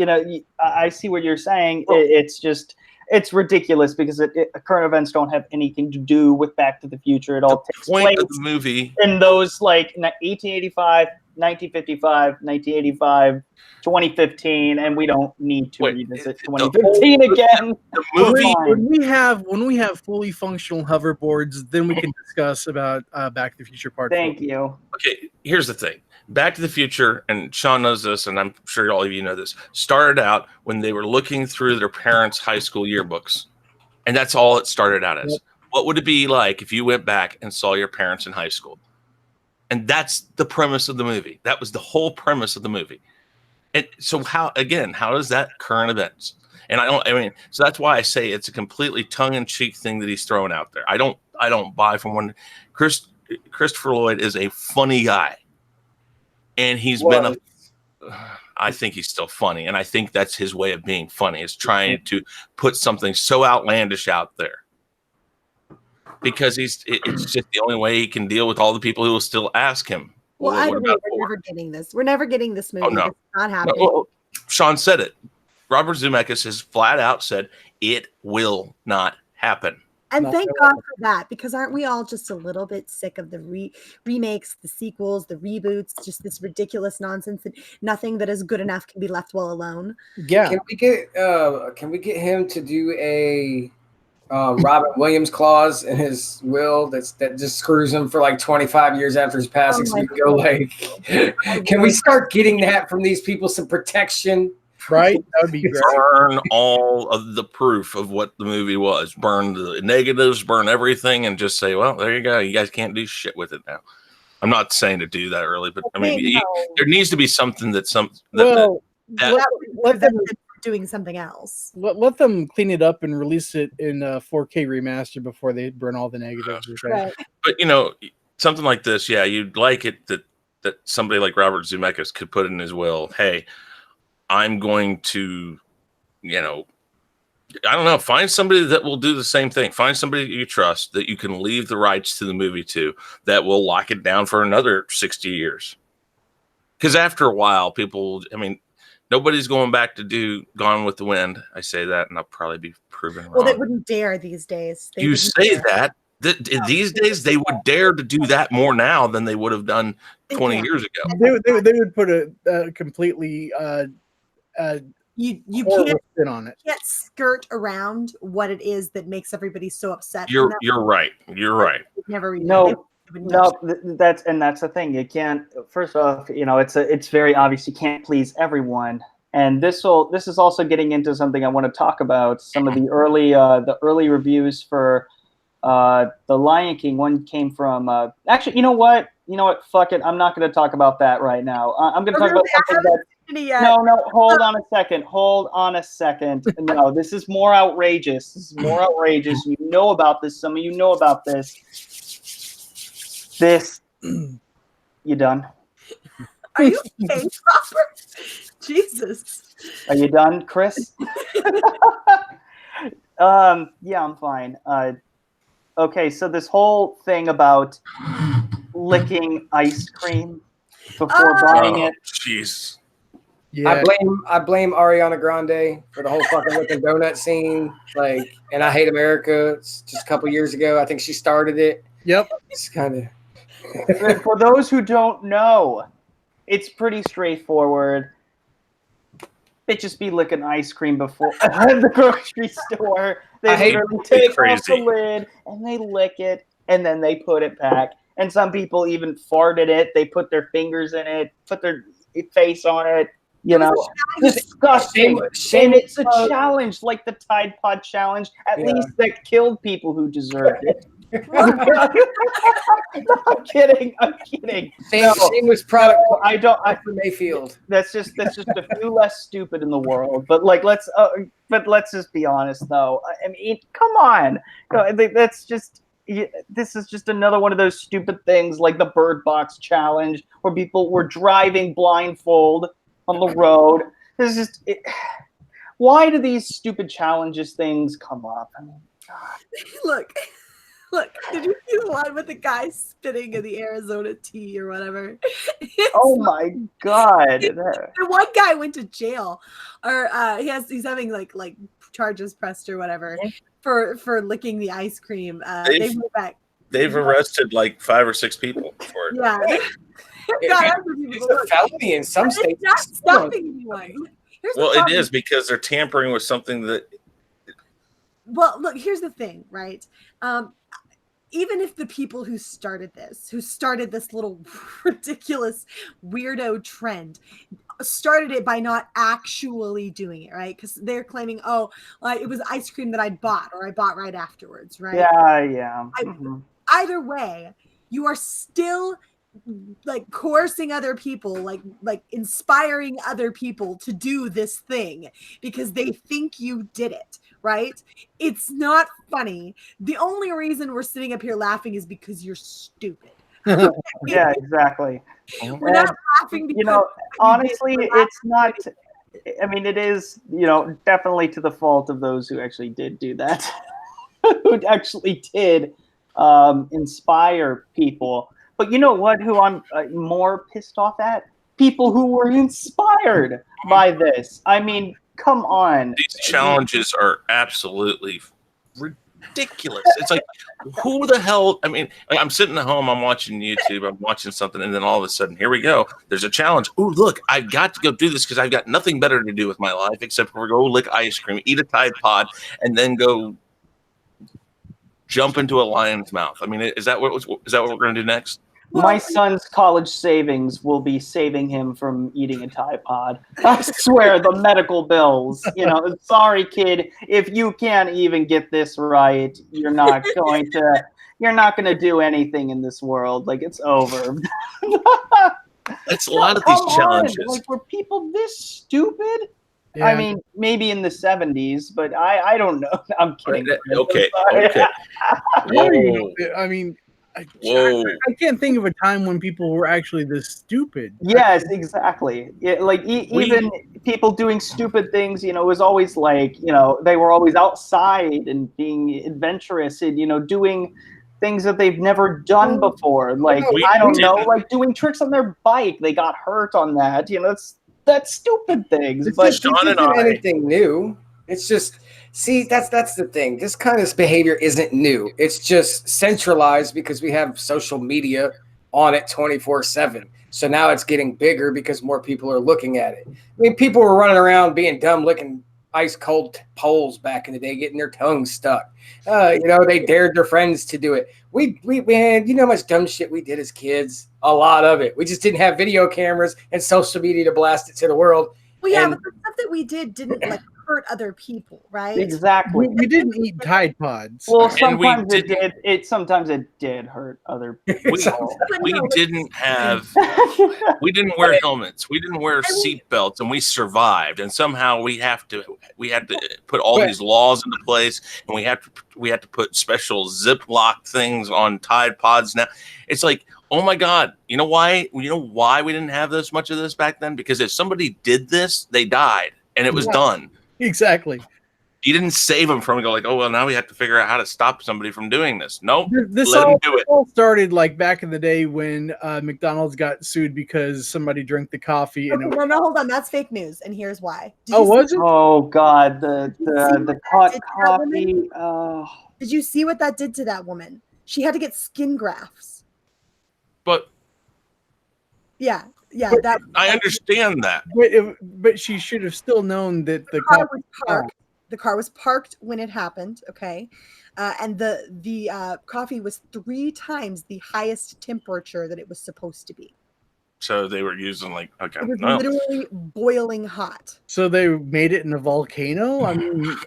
I see what you're saying. It's ridiculous because current events don't have anything to do with Back to the Future. It all takes place of the movie in those 1885, 1955, 1985. 2015, and we don't need to revisit 2015 again. The movie, when we have fully functional hoverboards, then we can discuss about Back to the Future Part 4. Thank you. Okay, here's the thing: Back to the Future, and Sean knows this, and I'm sure all of you know this, started out when they were looking through their parents' high school yearbooks, and that's all it started out as. Yep. What would it be like if you went back and saw your parents in high school? And that's the premise of the movie. That was the whole premise of the movie. And so how does that current events? And so that's why I say it's a completely tongue-in-cheek thing that he's throwing out there. I don't buy from one. Christopher Lloyd is a funny guy, and I think he's still funny, and I think that's his way of being funny, is trying to put something so outlandish out there, because it's just the only way he can deal with all the people who will still ask him. Well, I agree. We're never getting this. We're never getting this movie. Oh, no. It's not happening. No, Sean said it. Robert Zemeckis has flat out said it will not happen. And thank God for that, because aren't we all just a little bit sick of the remakes, the sequels, the reboots, just this ridiculous nonsense that nothing that is good enough can be left well alone? Yeah. Can we get him to do a Robin Williams clause in his will that just screws him for like 25 years after his passing? So we can go can we start getting that from these people, some protection? Right? That would be great. Burn all of the proof of what the movie was. Burn the negatives, burn everything, and just say, well, there you go. You guys can't do shit with it now. I'm not saying to do that early, but I mean, there needs to be something let them doing something else. Let them clean it up and release it in 4K remaster before they burn all the negatives. Right. But something like this, you'd like it that somebody like Robert Zemeckis could put in his will, hey, I'm going to, I don't know. Find somebody that will do the same thing. Find somebody that you trust that you can leave the rights to the movie to that will lock it down for another 60 years. Because after a while, people, I mean, nobody's going back to do Gone with the Wind. I say that, and I'll probably be proven wrong. Well, they wouldn't dare these days. You say that. These days, they would dare to do that more now than they would have done 20 years ago. They would put a completely you can't skirt around what it is that makes everybody so upset. You're right. You're right. Never no, that's the thing. You can't. First off, it's very obvious you can't please everyone, and this is also getting into something I want to talk about. Some of the early reviews for The Lion King. One came from actually. You know what? Fuck it. I'm not going to talk about that right now. I'm going to talk about something that. No, hold on a second. No, this is more outrageous. You know about this. Some of you know about this. You done? Are you okay, Proper? Jesus. Are you done, Chris? Yeah, I'm fine. Okay, so this whole thing about licking ice cream before buying it. Jeez. Yeah. I blame Ariana Grande for the whole fucking looking donut scene. And I Hate America. It's just a couple years ago. I think she started it. Yep. It's kind of. For those who don't know, it's pretty straightforward. Bitches be licking ice cream before at the grocery store. They literally take off the lid and they lick it and then they put it back. And some people even farted it. They put their fingers in it, put their face on it. Disgusting. And it's a challenge, like the Tide Pod challenge. At least that killed people who deserved it. I'm kidding. Same was product. I don't. For Mayfield. That's just a few less stupid in the world. But let's just be honest, though. I mean, come on. That's just. This is just another one of those stupid things, like the Bird Box challenge, where people were driving blindfold on the road. This is just. Why do these stupid challenges things come up? I mean, God. Look, did you see the one with the guy spitting in the Arizona tea or whatever? Oh my God. The one guy went to jail, or he's having like charges pressed or whatever for licking the ice cream. They went back. They've arrested like 5 or 6 people for it. Yeah. It's a felony in some states. It's not stopping anyone. Well, it is because they're tampering with something that. Well, look, here's the thing, right? Even if the people who started this little ridiculous weirdo trend, started it by not actually doing it, right? Because they're claiming, it was ice cream that I bought right afterwards, right? Yeah. Either way, you are still coercing other people, like inspiring other people to do this thing because they think you did it, right? It's not funny. The only reason we're sitting up here laughing is because you're stupid. Yeah, exactly. We're not laughing because honestly, it's not. I mean, it is, definitely to the fault of those who actually did do that, who actually did inspire people. But you know what? Who I'm more pissed off at? People who were inspired by this. I mean, come on. These challenges are absolutely ridiculous. It's like, who the hell? I mean, I'm sitting at home, I'm watching YouTube, I'm watching something, and then all of a sudden, here we go. There's a challenge. Oh, look, I've got to go do this because I've got nothing better to do with my life except for go lick ice cream, eat a Tide Pod, and then go jump into a lion's mouth. I mean, is that what we're going to do next? My son's college savings will be saving him from eating a Tide Pod. I swear, the medical bills. Sorry, kid, if you can't even get this right, you're not going to do anything in this world. Like, it's over. It's a lot of these challenges. Like, were people this stupid? Yeah. I mean, maybe in the 70s, but I don't know. I'm kidding. Okay. Whoa. I mean, whoa. I can't think of a time when people were actually this stupid. Yes, exactly. Even people doing stupid things. You know, it was always like, you know, they were always outside and being adventurous and, you know, doing things that they've never done before. Like, I don't know, like doing tricks on their bike. They got hurt on that. You know, that's stupid things. It's But just, this isn't anything new. It's just, see, that's the thing. This kind of behavior isn't new. It's just centralized because we have social media on it 24/7. So now it's getting bigger because more people are looking at it. I mean, people were running around being dumb, licking ice cold poles back in the day, getting their tongues stuck. You know, they dared their friends to do it. We man, you know how much dumb shit we did as kids? A lot of it. We just didn't have video cameras and social media to blast it to the world. Well, yeah, but the stuff that we did didn't like hurt other people, right? Exactly. We didn't eat Tide Pods. Well, sometimes it did. Sometimes it did hurt other people. We didn't wear helmets. We didn't wear seatbelts, and we survived. And somehow we had to put all these laws into place, and we had to put special Ziploc things on Tide Pods. Now it's like, oh my God, you know why? You know why we didn't have this much of this back then? Because if somebody did this, they died, and it was done. Exactly. You didn't save them from go like, oh well, now we have to figure out how to stop somebody from doing this. Nope. This let them do it. all started like back in the day when McDonald's got sued because somebody drank the coffee. And no, hold on, that's fake news, and here's why. Was it? Oh God, the hot coffee. Did you see what that did to that woman? She had to get skin grafts. But yeah, I understand that. But she should have still known that the car was parked. The car was parked when it happened. Okay, and the coffee was 3 times the highest temperature that it was supposed to be. So they were using like it was literally boiling hot. So they made it in a volcano. I mean,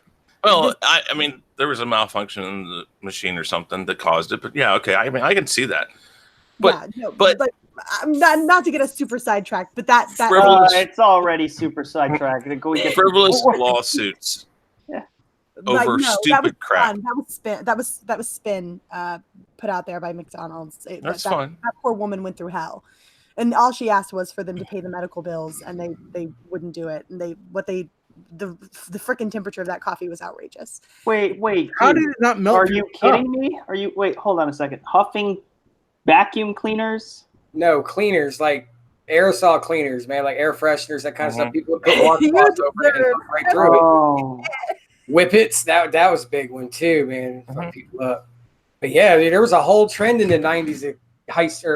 well, I mean, there was a malfunction in the machine or something that caused it. But yeah, okay. I mean, I can see that. But but not to get us super sidetracked, but that it's already super sidetracked. Frivolous lawsuits. Yeah. Over stupid crap. That was spin put out there by McDonald's. That's fine. That poor woman went through hell, and all she asked was for them to pay the medical bills, and they wouldn't do it. And the freaking temperature of that coffee was outrageous. Wait. How did it not melt? Are you kidding me? Wait, hold on a second. Huffing vacuum cleaners? No, cleaners, like aerosol cleaners, man, like air fresheners, that kind of stuff. People put water cloths over it and right through it. Whippets, that was a big one too, man. Fuck people up. But yeah, there was a whole trend in the 90s of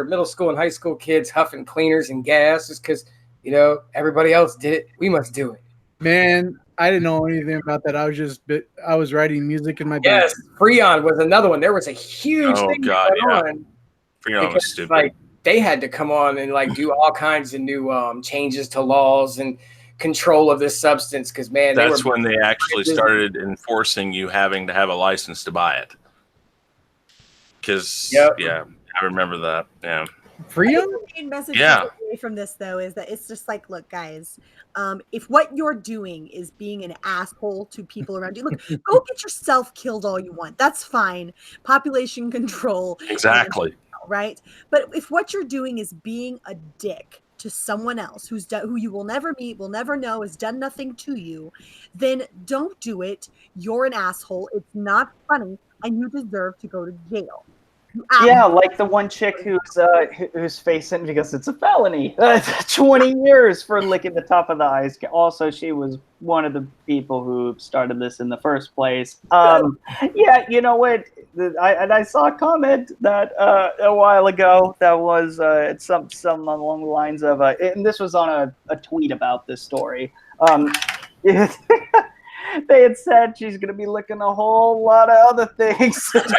middle school and high school kids huffing cleaners and gas just because, you know, everybody else did it. We must do it. Man, I didn't know anything about that. I was writing music in my bed. Yes, Freon was another one. There was a huge thing going on. Freon was stupid. Like, they had to come on and like do all kinds of new changes to laws and control of this substance because, man, that's when they actually started enforcing you having to have a license to buy it. Because yeah, I remember that. Yeah. Freon? The main message away from this though is that it's just like, look, guys, if what you're doing is being an asshole to people around you, look, go get yourself killed all you want. That's fine. Population control. Exactly. Right? But if what you're doing is being a dick to someone else who you will never meet, will never know, has done nothing to you, then don't do it. You're an asshole. It's not funny, and you deserve to go to jail. Yeah, like the one chick who's facing, because it's a felony, 20 years for licking the top of the ice. Also, she was one of the people who started this in the first place. Yeah, you know what? I saw a comment that a while ago that was some along the lines of, and this was on a tweet about this story. They had said she's going to be licking a whole lot of other things. What's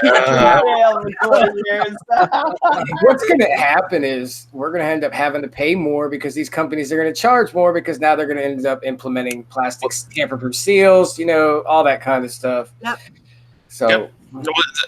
going to happen is we're going to end up having to pay more because these companies are going to charge more because now they're going to end up implementing plastic tamper-proof seals, you know, all that kind of stuff. Yep. So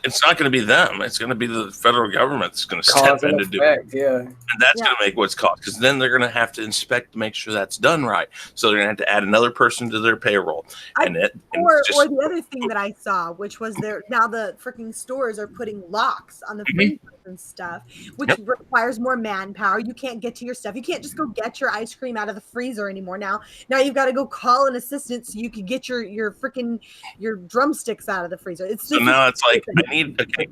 it's not going to be them. It's going to be the federal government that's going to step in to do it. Yeah. And that's going to make what's cost, because then they're going to have to inspect to make sure that's done right. So they're going to have to add another person to their payroll. Or the other thing that I saw, which was now the freaking stores are putting locks on the freezers and stuff, which requires more manpower. You can't get to your stuff. You can't just go get your ice cream out of the freezer anymore. Now you've got to go call an assistant so you can get your freaking your drumsticks out of the freezer. It's So now it's like,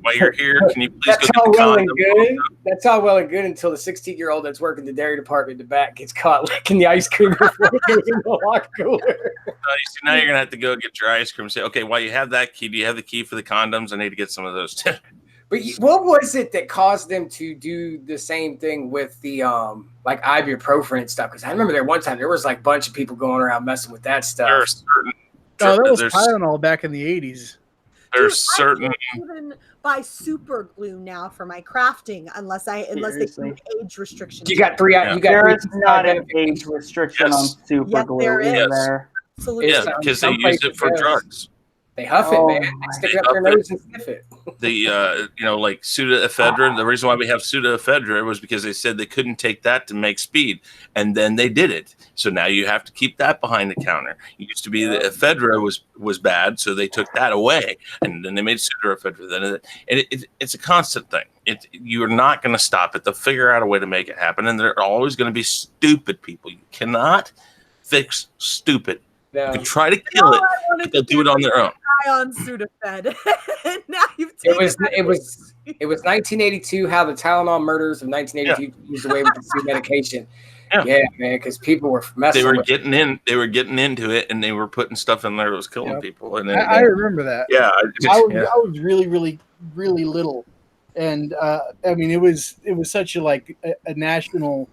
while you're here, can you please That's go all get the well and condom? good. That's all well and good until the 16-year-old that's working the dairy department in the back gets caught licking the ice cream before it goes in the water cooler. Now you're gonna have to go get your ice cream and say, okay, while you have that key, do you have the key for the condoms? I need to get some of those too. But what was it that caused them to do the same thing with the like ibuprofen and stuff? Because I remember there one time there was like a bunch of people going around messing with that stuff. There are certain. Oh, that was there's- Tylenol back in the 80s. There's Dude, I certain. can't even buy super glue now for my crafting unless they Seriously? do age restrictions. You got three. Yeah. You got There three is not an identifications. age restriction on Yes. super Yes, glue, there is is. there? Absolutely. Yeah, Some- because they some use it places for does. drugs. They huff Oh, it, man. They stick it they up their huff it. nose and sniff it. The like pseudoephedrine. The reason why we have pseudoephedrine was because they said they couldn't take that to make speed, and then they did it. So now you have to keep that behind the counter. It used to be that ephedra was bad, so they took that away, and then they made pseudoephedrine. And it's a constant thing. You're not going to stop it. They'll figure out a way to make it happen, and there are always going to be stupid people. You cannot fix stupid. No. You can try to kill it, but they'll do it on their own. On Sudafed. And now you've It taken was 1982. How the Tylenol murders of 1982 used away with the C medication. Yeah. Man, because people were messing. They were with getting in. They were getting into it, and they were putting stuff in there that was killing Yep. people. And then, I remember that. yeah, I was really, really, really little, and I mean, it was such a national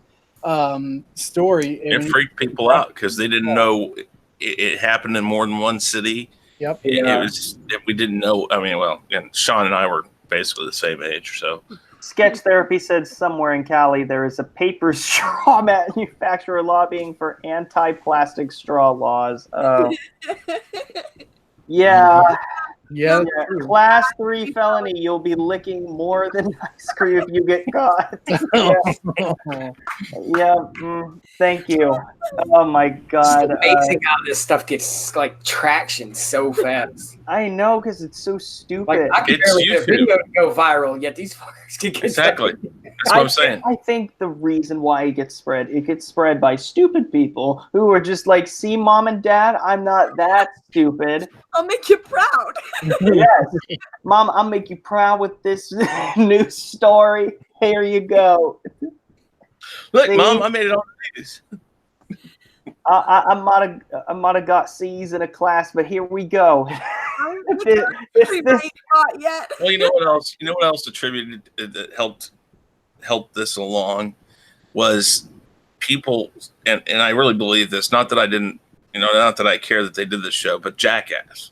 story. it freaked people out because they didn't know it happened in more than one city. Yep. We didn't know. I mean, well, and Sean and I were basically the same age, so Sketch Therapy said somewhere in Cali there is a paper straw manufacturer lobbying for anti-plastic straw laws. Yeah. Yeah. Yeah, Class 3 felony. You'll be licking more than ice cream if you get caught. Thank you. Oh my It's God. amazing how this stuff gets like traction so fast. I know, because it's so stupid. Like I can It's barely get a YouTube. video to go viral, yet these fuckers can get exactly. That's what I'm saying. I think the reason why it gets spread by stupid people who are just like, see, mom and dad, I'm not that stupid. I'll make you proud. Yes. Mom, I'll make you proud with this new story. Here you go. Look, See? Mom, I made it on the news. I might have got C's in a class, but here we go. Everybody ain't caught yet. Well, you know what else? You know what else attributed that helped this along was people, and I really believe this. Not that I didn't, not that I care that they did this show, but Jackass.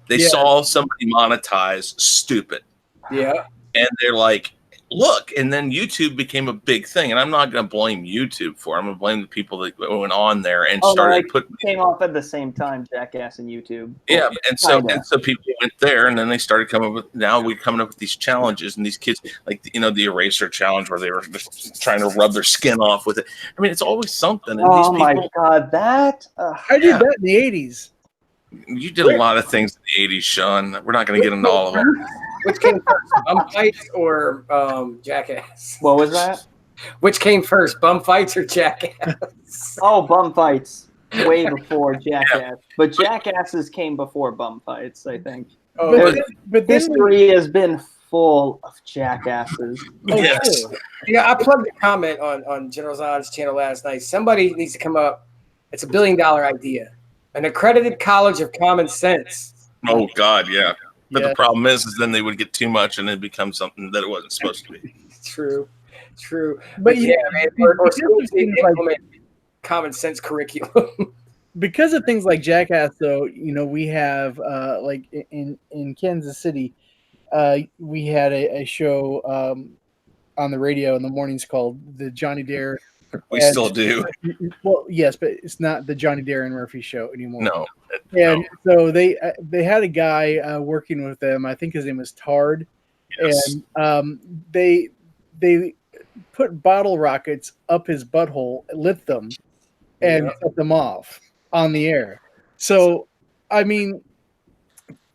They saw somebody monetize stupid, Yeah. and they're like, look, and then YouTube became a big thing, and I'm not going to blame YouTube for it. I'm going to blame the people that went on there and started putting. Came off at the same time, Jackass and YouTube. Yeah, and so people went there, and then they started coming up with. Now we're coming up with these challenges, and these kids, like the eraser challenge, where they were just trying to rub their skin off with it. I mean, it's always something. And Oh these my people, God, that I did that in the 80s. you did a lot of things in the '80s, Sean. We're not going to get into all of them. Which came first, bum fights or Jackass? what was that? Which came first, bum fights or Jackass? Oh, bum fights. Way before Jackass. But Jackasses came before bum fights, I think. Oh, But then History has been full of jackasses. Yes. yeah, I plugged a comment on General Zod's channel last night. Somebody needs to come up. It's $1 billion idea. An accredited college of common sense. Oh God, yeah. But Yeah. the problem is then they would get too much, and it becomes something that it wasn't supposed to be. True. But Yeah, man. Or because schools of need things to like- implement common sense curriculum. because of things like Jackass, though, we have like in Kansas City, we had a show on the radio in the mornings called the Johnny Dare. We still do. Well, yes, but it's not the Johnny Dare and Murphy show anymore. No. And so they had a guy working with them. I think his name was Tard, Yes. and they put bottle rockets up his butthole, lit them, and set them off on the air. So, I mean,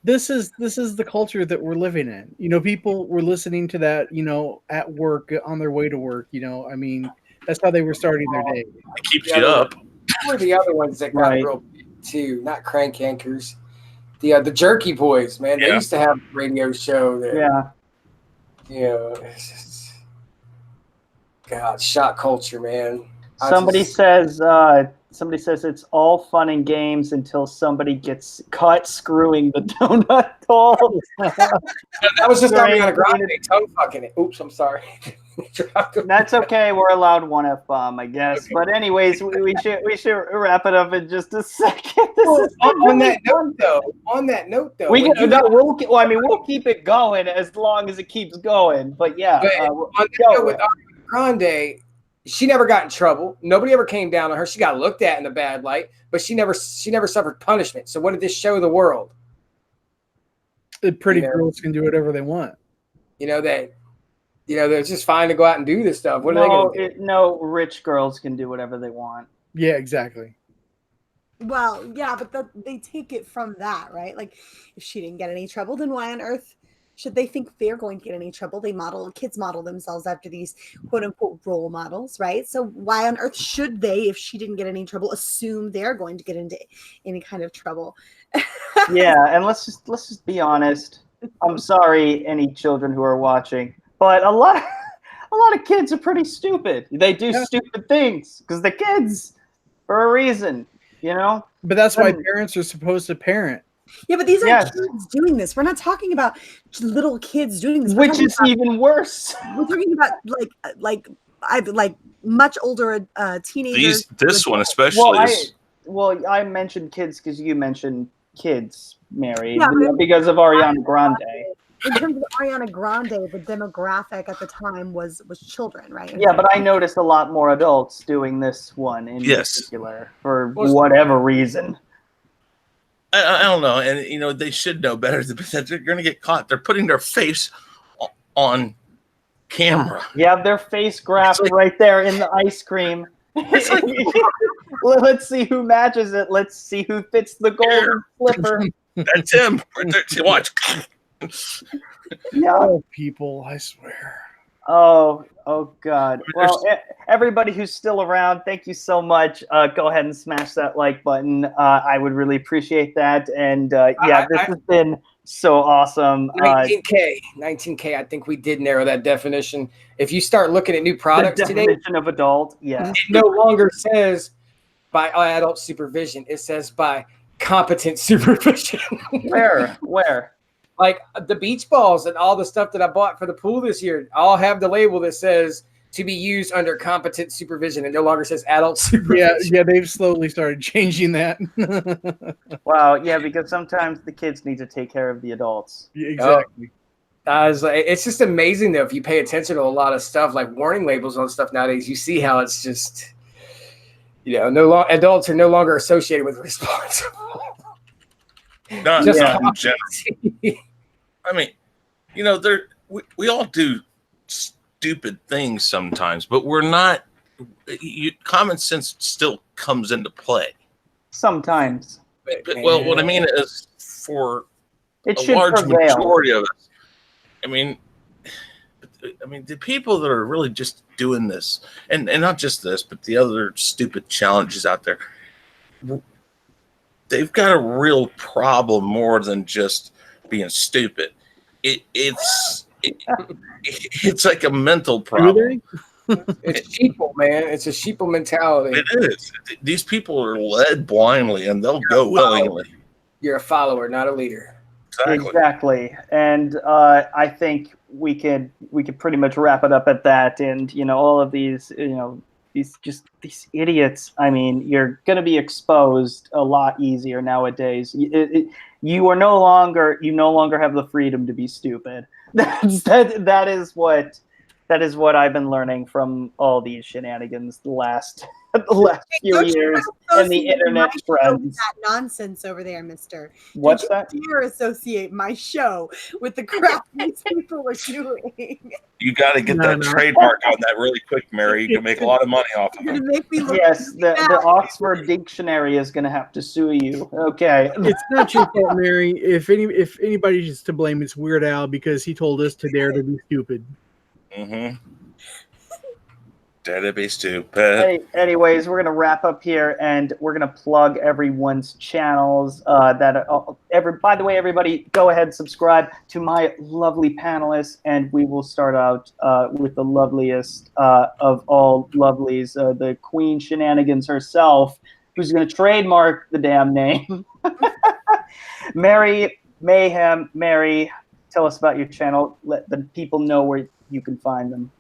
this is the culture that we're living in. You know, people were listening to that, you know, at work, on their way to work. You know, I mean, that's how they were starting their day. It keeps you up. Who are the other ones that got Right. real big too? Not crank anchors. The Jerky Boys, man. They Yeah. used to have a radio show that, Yeah. you know, it's just, God, shock culture, man. Somebody says it's all fun and games until somebody gets caught screwing the donut hole. That was just Ariana Grande tongue fucking it. Oops, I'm sorry. That's okay. We're allowed one F-bomb, I guess. Okay. But anyways, we should wrap it up in just a second. On that note, though, we'll keep it going as long as it keeps going. But yeah, with Ariana Grande, she never got in trouble. Nobody ever came down on her. She got looked at in a bad light, but she never suffered punishment. So what did this show the world? Pretty girls can do whatever they want. They're just fine to go out and do this stuff. What are they going to do? No, rich girls can do whatever they want. Yeah, exactly. Well, yeah, but they take it from that, right? Like, if she didn't get any trouble, then why on earth should they think they're going to get any trouble? Kids model themselves after these quote unquote role models, right? So why on earth should they, if she didn't get any trouble, assume they're going to get into any kind of trouble? Yeah, and let's just be honest. I'm sorry, any children who are watching, but a lot of kids are pretty stupid. They do stupid things because they're kids for a reason, you know. But that's why parents are supposed to parent. Yeah, but these are kids doing this. We're not talking about little kids doing this. Which is even worse. We're talking about like much older teenagers. This one especially. I mentioned kids because you mentioned kids, Mary, Yeah, because of Ariana Grande. In terms of Ariana Grande, the demographic at the time was children, right? Yeah, but I noticed a lot more adults doing this one in particular for whatever reason. I don't know, and they should know better. They're going to get caught. They're putting their face on camera. Yeah, their face graph right there in the ice cream. Let's see who matches it. Let's see who fits the golden slipper. That's him. Watch. Yeah. Oh, people, I swear. Oh God. Well, everybody who's still around, thank you so much. Go ahead and smash that like button. I would really appreciate that. And this has been so awesome. 19K. I think we did narrow that definition. If you start looking at new products today, definition of adult, yeah, it no longer says by adult supervision. It says by competent supervision. Where? Like the beach balls and all the stuff that I bought for the pool this year all have the label that says to be used under competent supervision. It no longer says adult supervision. Yeah, they've slowly started changing that. Wow, yeah, because sometimes the kids need to take care of the adults. Yeah, exactly. It's just amazing though if you pay attention to a lot of stuff like warning labels on stuff nowadays. You see how it's just adults are no longer associated with responsible. Not in general. I mean, we all do stupid things sometimes, but we're not. Common sense still comes into play. Sometimes. But what I mean is for a large prevail. majority of us. I mean, the people that are really just doing this, and not just this, but the other stupid challenges out there, they've got a real problem more than just being stupid. It's like a mental problem. It's sheeple, man. It's a sheeple mentality. It is. These people are led blindly, and they'll go willingly. You're a follower, not a leader. Exactly. And I think we could pretty much wrap it up at that. And all of these these idiots. I mean, you're going to be exposed a lot easier nowadays. You no longer have the freedom to be stupid. That is what I've been learning from all these shenanigans the last the last few Don't you years and the associate internet my show with trends. that nonsense over there, mister. What's Don't that? you dare associate my show with the crap these people are doing. You got to get No, that no. trademark on that really quick, Mary. You can make a lot of money off of You're it. gonna make me look Yes, the bad. Oxford Dictionary is going to have to sue you. Okay. It's not your fault, Mary. If anybody is to blame, it's Weird Al because he told us to dare to be stupid. Mm-hmm. Dare to be stupid. Anyways, we're going to wrap up here, and we're going to plug everyone's channels. By the way, everybody, go ahead and subscribe to my lovely panelists, and we will start out with the loveliest of all lovelies, the Queen Shenanigans herself, who's going to trademark the damn name. Mary Mayhem. Mary, tell us about your channel. Let the people know where you can find them.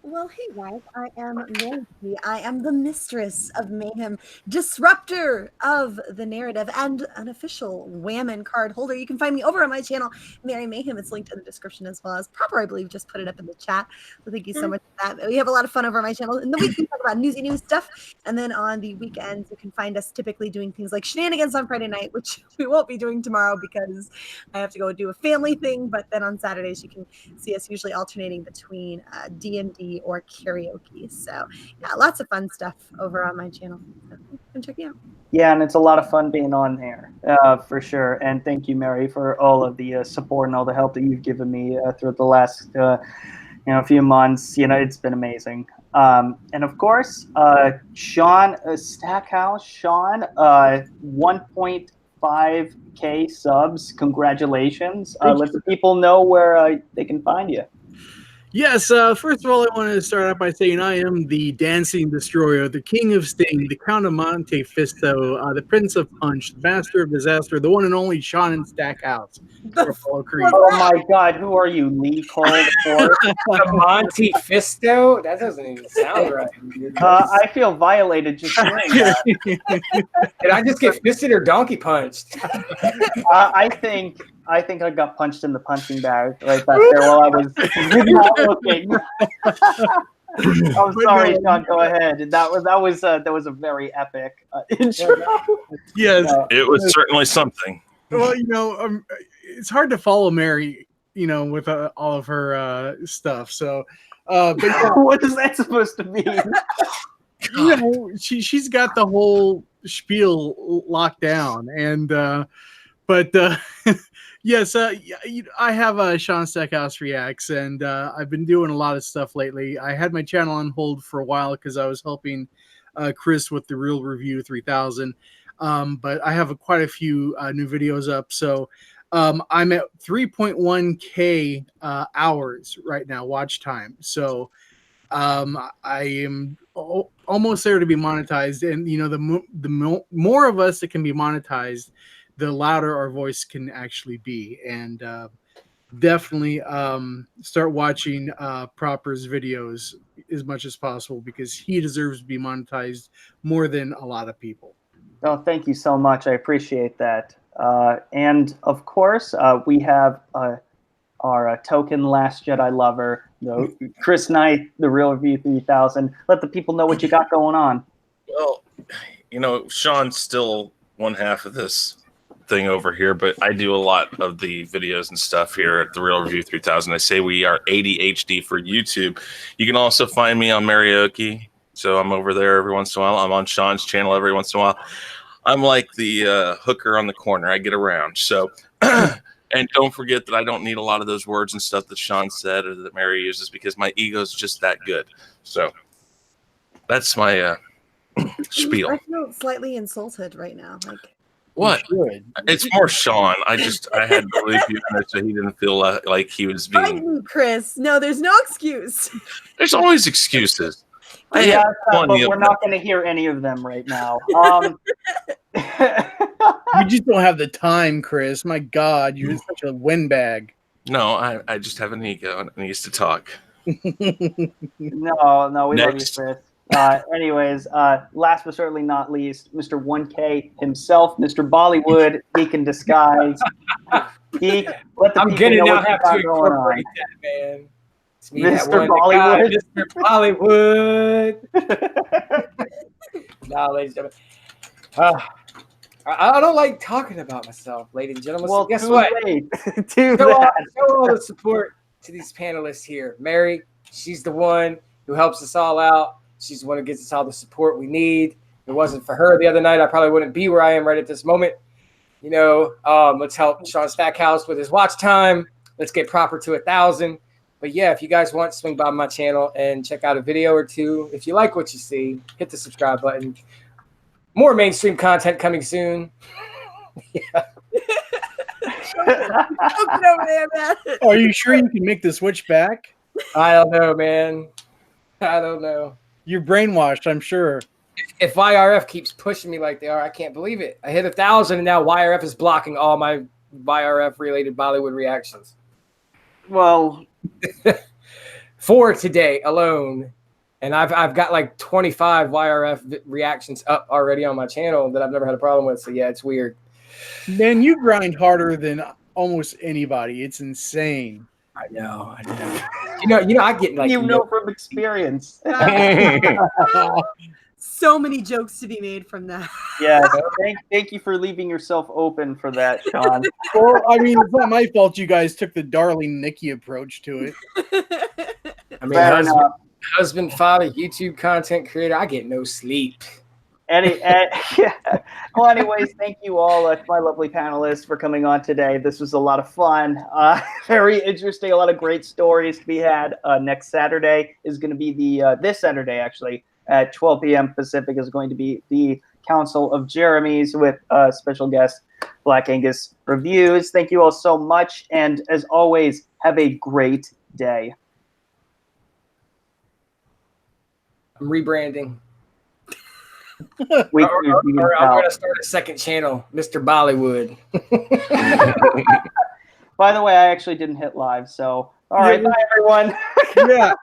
Well, hey guys, I am Mary. I am the mistress of mayhem, disruptor of the narrative, and an official Whammon card holder. You can find me over on my channel, Mary Mayhem. It's linked in the description as well as Proper, I believe, just put it up in the chat. So thank you so much for that. We have a lot of fun over on my channel. In the week, we talk about newsy news stuff, and then on the weekends, you can find us typically doing things like shenanigans on Friday night, which we won't be doing tomorrow because I have to go do a family thing. But then on Saturdays, you can see us usually alternating between D&D or karaoke. So yeah, lots of fun stuff over on my channel. So come check it out. Yeah, and it's a lot of fun being on there, for sure. And thank you, Mary, for all of the support and all the help that you've given me throughout the last few months. It's been amazing. And of course, Sean Stackhouse, 1.5K subs. Congratulations. Let the people know where they can find you. Yes, first of all, I wanted to start out by saying I am the Dancing Destroyer, the King of Sting, the Count of Monte Fisto, the Prince of Punch, the Master of Disaster, the one and only Sean Stackhouse. Oh my God, who are you, Lee Cole? The Monte Fisto? That doesn't even sound right. I feel violated just hearing that. Did I just get fisted or donkey punched? I think I got punched in the punching bag right back there while I was not looking. I'm sorry, Sean. Go ahead. That was a very epic intro. Yes, it was certainly something. Well, it's hard to follow Mary, with all of her stuff. So, but what is that supposed to mean? She's got the whole spiel locked down, and yes, I have Sean Stackhouse Reacts, and I've been doing a lot of stuff lately. I had my channel on hold for a while because I was helping Chris with the Real Review 3000, but I have quite a few new videos up. So I'm at 3.1K hours right now, watch time. So I am almost there to be monetized, and the more of us that can be monetized, the louder our voice can actually be. And definitely start watching Proper's videos as much as possible because he deserves to be monetized more than a lot of people. Oh, thank you so much. I appreciate that. And of course, we have our token Last Jedi lover, Chris Knight, the Real Review 3000. Let the people know what you got going on. Well, Sean's still one half of this thing over here, but I do a lot of the videos and stuff here at the Real Review 3000. I say we are ADHD for YouTube. You can also find me on Marioki. So I'm over there every once in a while. I'm on Sean's channel every once in a while. I'm like the hooker on the corner. I get around. So, and don't forget that I don't need a lot of those words and stuff that Sean said or that Mary uses because my ego's just that good. So that's my spiel. I feel slightly insulted right now. What? It's more Sean. I had to leave you so he didn't feel like he was being. Chris, no, there's no excuse. There's always excuses. Yeah, but we're not going to hear any of them right now. You just don't have the time, Chris. My God, you're such a windbag. No, I just have an ego and it needs to talk. No, we love you, Chris. Anyways, last but certainly not least, Mr. 1K himself, Mr. Bollywood, Geek in disguise. Geek, let the I'm people gonna know now what you have got to going incorporate on. that, man. It's me, Mr. that one Bollywood. guy, Mr. Bollywood. Nah, ladies and gentlemen. I don't like talking about myself, ladies and gentlemen. Well, so guess too what? late. Do Show that. all the support to these panelists here. Mary, she's the one who helps us all out. She's the one who gives us all the support we need. If it wasn't for her the other night, I probably wouldn't be where I am right at this moment. You know, let's help Sean Stackhouse with his watch time. Let's get proper to 1,000. But yeah, if you guys want, swing by my channel and check out a video or two. If you like what you see, hit the subscribe button. More mainstream content coming soon. Yeah. Over there, man. Are you sure you can make the switch back? I don't know, man. I don't know. You're brainwashed, I'm sure. If YRF keeps pushing me like they are, I can't believe it. I hit 1,000 and now YRF is blocking all my YRF related Bollywood reactions. Well, 4 today alone. And I've got like 25 YRF reactions up already on my channel that I've never had a problem with. So yeah, it's weird. Man, you grind harder than almost anybody. It's insane. I know. You know, I get like from experience. So many jokes to be made from that. Yeah, thank you for leaving yourself open for that, Sean. Well, I mean, it's not my fault you guys took the darling Nikki approach to it. I mean, husband, father, YouTube content creator. I get no sleep. Yeah. Well, anyways, thank you all, my lovely panelists, for coming on today. This was a lot of fun. Very interesting. A lot of great stories to be had. Next Saturday is going to be this Saturday, actually, at 12 p.m. Pacific is going to be the Council of Jeremy's with special guest Black Angus Reviews. Thank you all so much. And as always, have a great day. I'm rebranding. I'm going to start a second channel, Mr. Bollywood. By the way, I actually didn't hit live, so all right, bye everyone. Yeah.